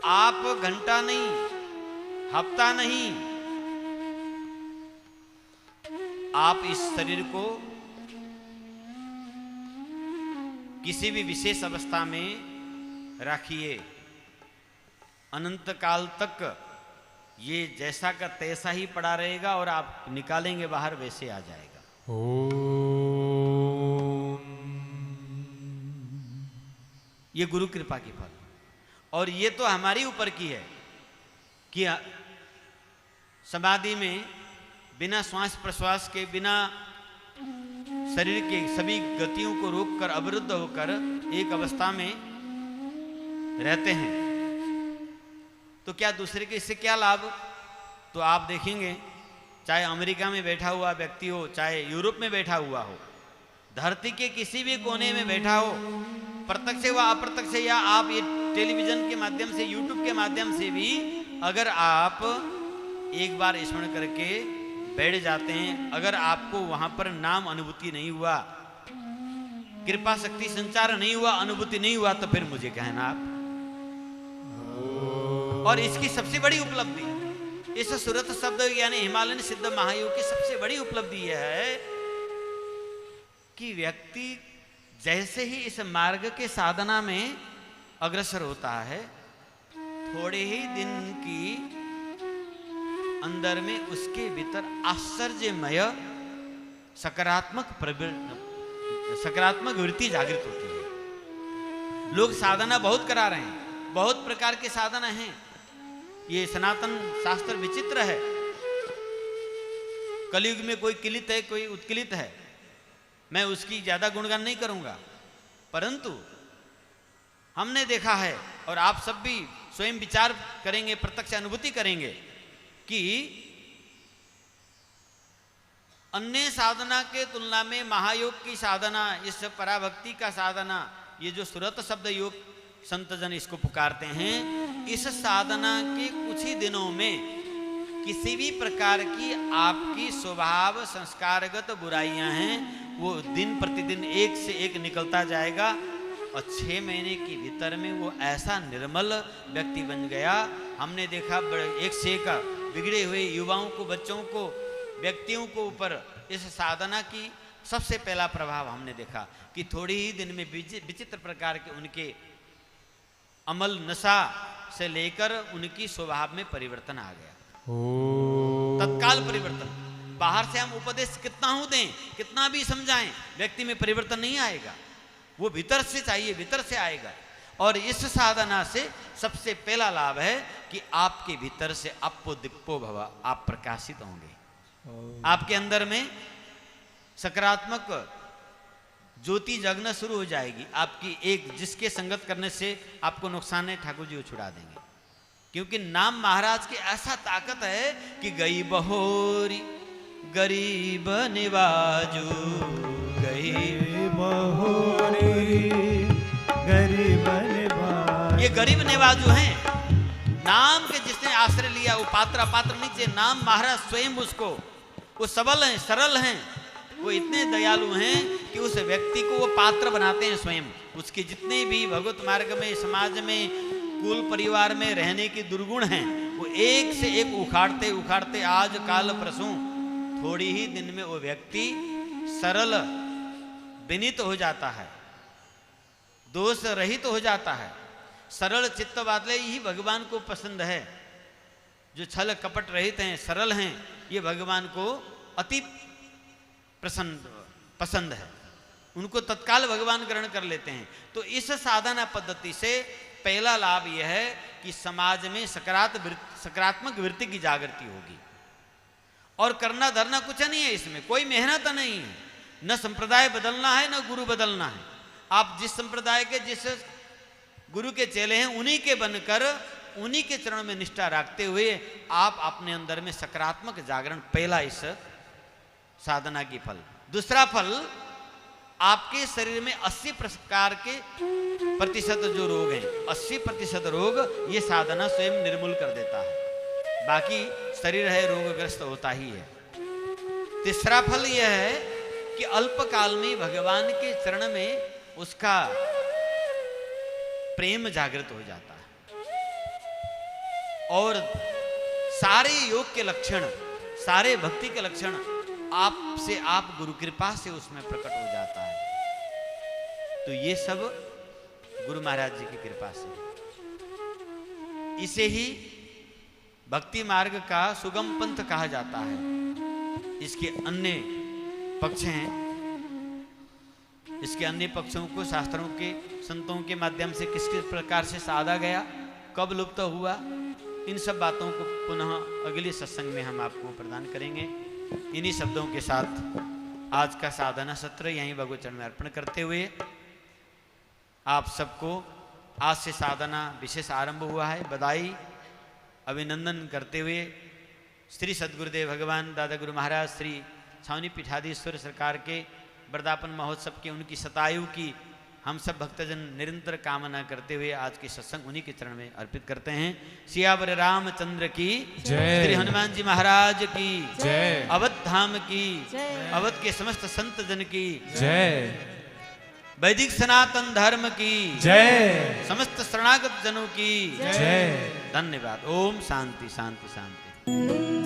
आप घंटा नहीं, हफ्ता नहीं, आप इस शरीर को किसी भी विशेष अवस्था में रखिए, अनंत काल तक ये जैसा का तैसा ही पड़ा रहेगा और आप निकालेंगे बाहर वैसे आ जाएगा। ओम। ये गुरु कृपा की फल। और ये तो हमारी ऊपर की है कि समाधि में बिना श्वास प्रश्वास के, बिना शरीर के सभी गतियों को रोककर अवरुद्ध होकर एक अवस्था में रहते हैं। तो क्या दूसरे के इससे क्या लाभ? तो आप देखेंगे, चाहे अमेरिका में बैठा हुआ व्यक्ति हो, चाहे यूरोप में बैठा हुआ हो, धरती के किसी भी कोने में बैठा हो, प्रत्यक्ष व अप्रत्यक्ष या आप ये टेलीविजन के माध्यम से, यूट्यूब के माध्यम से भी अगर आप एक बार स्मरण करके बैठ जाते हैं, अगर आपको वहां पर नाम अनुभूति नहीं हुआ, कृपा शक्ति संचार नहीं हुआ, अनुभूति नहीं हुआ, तो फिर मुझे कहना आप। और इसकी सबसे बड़ी उपलब्धि, इस सुरत शब्द यानी हिमालयन सिद्ध महायोग की सबसे बड़ी उपलब्धि यह है कि व्यक्ति जैसे ही इस मार्ग के साधना में अग्रसर होता है, थोड़े ही दिन की अंदर में उसके भीतर आश्चर्यमय सकारात्मक वृत्ति जागृत होती है। लोग साधना बहुत करा रहे हैं, बहुत प्रकार के साधना हैं। ये सनातन शास्त्र विचित्र है। कलयुग में कोई किलित है, कोई उत्किलित है, मैं उसकी ज्यादा गुणगान नहीं करूंगा, परंतु हमने देखा है और आप सब भी स्वयं विचार करेंगे, प्रत्यक्ष अनुभूति करेंगे कि अन्य साधना के तुलना में महायोग की साधना, इस पराभक्ति का साधना, ये जो सुरत शब्द योग संतजन इसको पुकारते हैं, इस साधना के कुछ ही दिनों में किसी भी प्रकार की आपकी स्वभाव संस्कारगत बुराइयां हैं, वो दिन प्रतिदिन एक से एक निकलता जाएगा और 6 महीने के भीतर में वो ऐसा निर्मल व्यक्ति बन गया। हमने देखा एक से एक बिगड़े हुए युवाओं को, बच्चों को, व्यक्तियों को ऊपर इस साधना की सबसे पहला प्रभाव हमने देखा कि थोड़ी ही दिन में विचित्र प्रकार के उनके अमल, नशा से लेकर उनकी स्वभाव में परिवर्तन आ गया। तत्काल परिवर्तन। बाहर से हम उपदेश कितना हो दें, कितना भी समझाएं, व्यक्ति में परिवर्तन नहीं आएगा। वो भीतर से चाहिए, भीतर से आएगा। और इस साधना से सबसे पहला लाभ है कि आपके भीतर से अपो दिप्पो भव, आप प्रकाशित होंगे। आपके अंदर में सकारात्मक ज्योति जगना शुरू हो जाएगी। आपकी एक जिसके संगत करने से आपको नुकसान है, ठाकुर जी वो छुड़ा देंगे। क्योंकि नाम महाराज की ऐसा ताकत है कि गई बहोरी गरीब निवाजू, गई बहोरी गरीब निवाजू। ये गरीब निवाजू हैं। नाम के जिसने आश्रय लिया वो पात्र अपात्र नीचे, नाम महाराज स्वयं उसको, वो सबल हैं, सरल हैं, वो इतने दयालु हैं कि उस व्यक्ति को वो पात्र बनाते हैं स्वयं। उसके जितने भी भगवत मार्ग में, समाज में, कुल परिवार में रहने की दुर्गुण हैं, वो एक से एक उखाड़ते उखाड़ते आज काल परसों थोड़ी ही दिन में वो व्यक्ति सरल विनीत हो जाता है, दोष रहित हो जाता है। सरल चित्त वाले ही भगवान को पसंद है। जो छल कपट रहित हैं, सरल हैं, ये भगवान को अति पसंद है। उनको तत्काल भगवान ग्रहण कर लेते हैं। तो इस साधना पद्धति से पहला लाभ यह है कि समाज में सकारात्मक वृत्ति की जागृति होगी। और करना धरना कुछ नहीं है, इसमें कोई मेहनत नहीं है। न संप्रदाय बदलना है, न गुरु बदलना है। आप जिस संप्रदाय के, जिस गुरु के चेले हैं, उन्हीं के बनकर उन्हीं के चरणों में निष्ठा रखते हुए आप अपने अंदर में सकारात्मक जागरण, पहला इस साधना की फल। दूसरा फल, आपके शरीर में 80 प्रकार के प्रतिशत जो रोग हैं, 80% रोग ये साधना स्वयं निर्मूल कर देता है। बाकी शरीर है रोगग्रस्त होता ही है। तीसरा फल यह है कि अल्पकाल में भगवान के चरण में उसका प्रेम जागृत हो जाता है और सारे योग के लक्षण, सारे भक्ति के लक्षण आपसे, आप गुरु कृपा से उसमें प्रकट हो जाता है। तो ये सब गुरु महाराज जी की कृपा से। इसे ही भक्ति मार्ग का सुगम पंथ कहा जाता है। इसके अन्य पक्ष हैं, इसके अन्य पक्षों को शास्त्रों के संतों के माध्यम से किस किस प्रकार से साधा गया, कब लुप्त हुआ, इन सब बातों को पुनः अगले सत्संग में हम आपको प्रदान करेंगे। इन्हीं शब्दों के साथ आज का साधना सत्र यहीं भगवत चरण में अर्पण करते हुए आप सबको आज से साधना विशेष आरंभ हुआ है, बधाई अभिनंदन करते हुए श्री सद्गुरुदेव भगवान दादा गुरु महाराज श्री छावनी पीठाधीश्वर सरकार के वर्धापन महोत्सव के उनकी शतायु की हम सब भक्तजन निरंतर कामना करते हुए आज के सत्संग उन्हीं के चरण में अर्पित करते हैं। सियावर रामचंद्र की जय। श्री हनुमान जी महाराज की जय। अवध धाम की, अवध के समस्त संत जन की जय। वैदिक सनातन धर्म की जय। समस्त शरणागत जनों की जय। धन्यवाद। ओम शांति शांति शांति।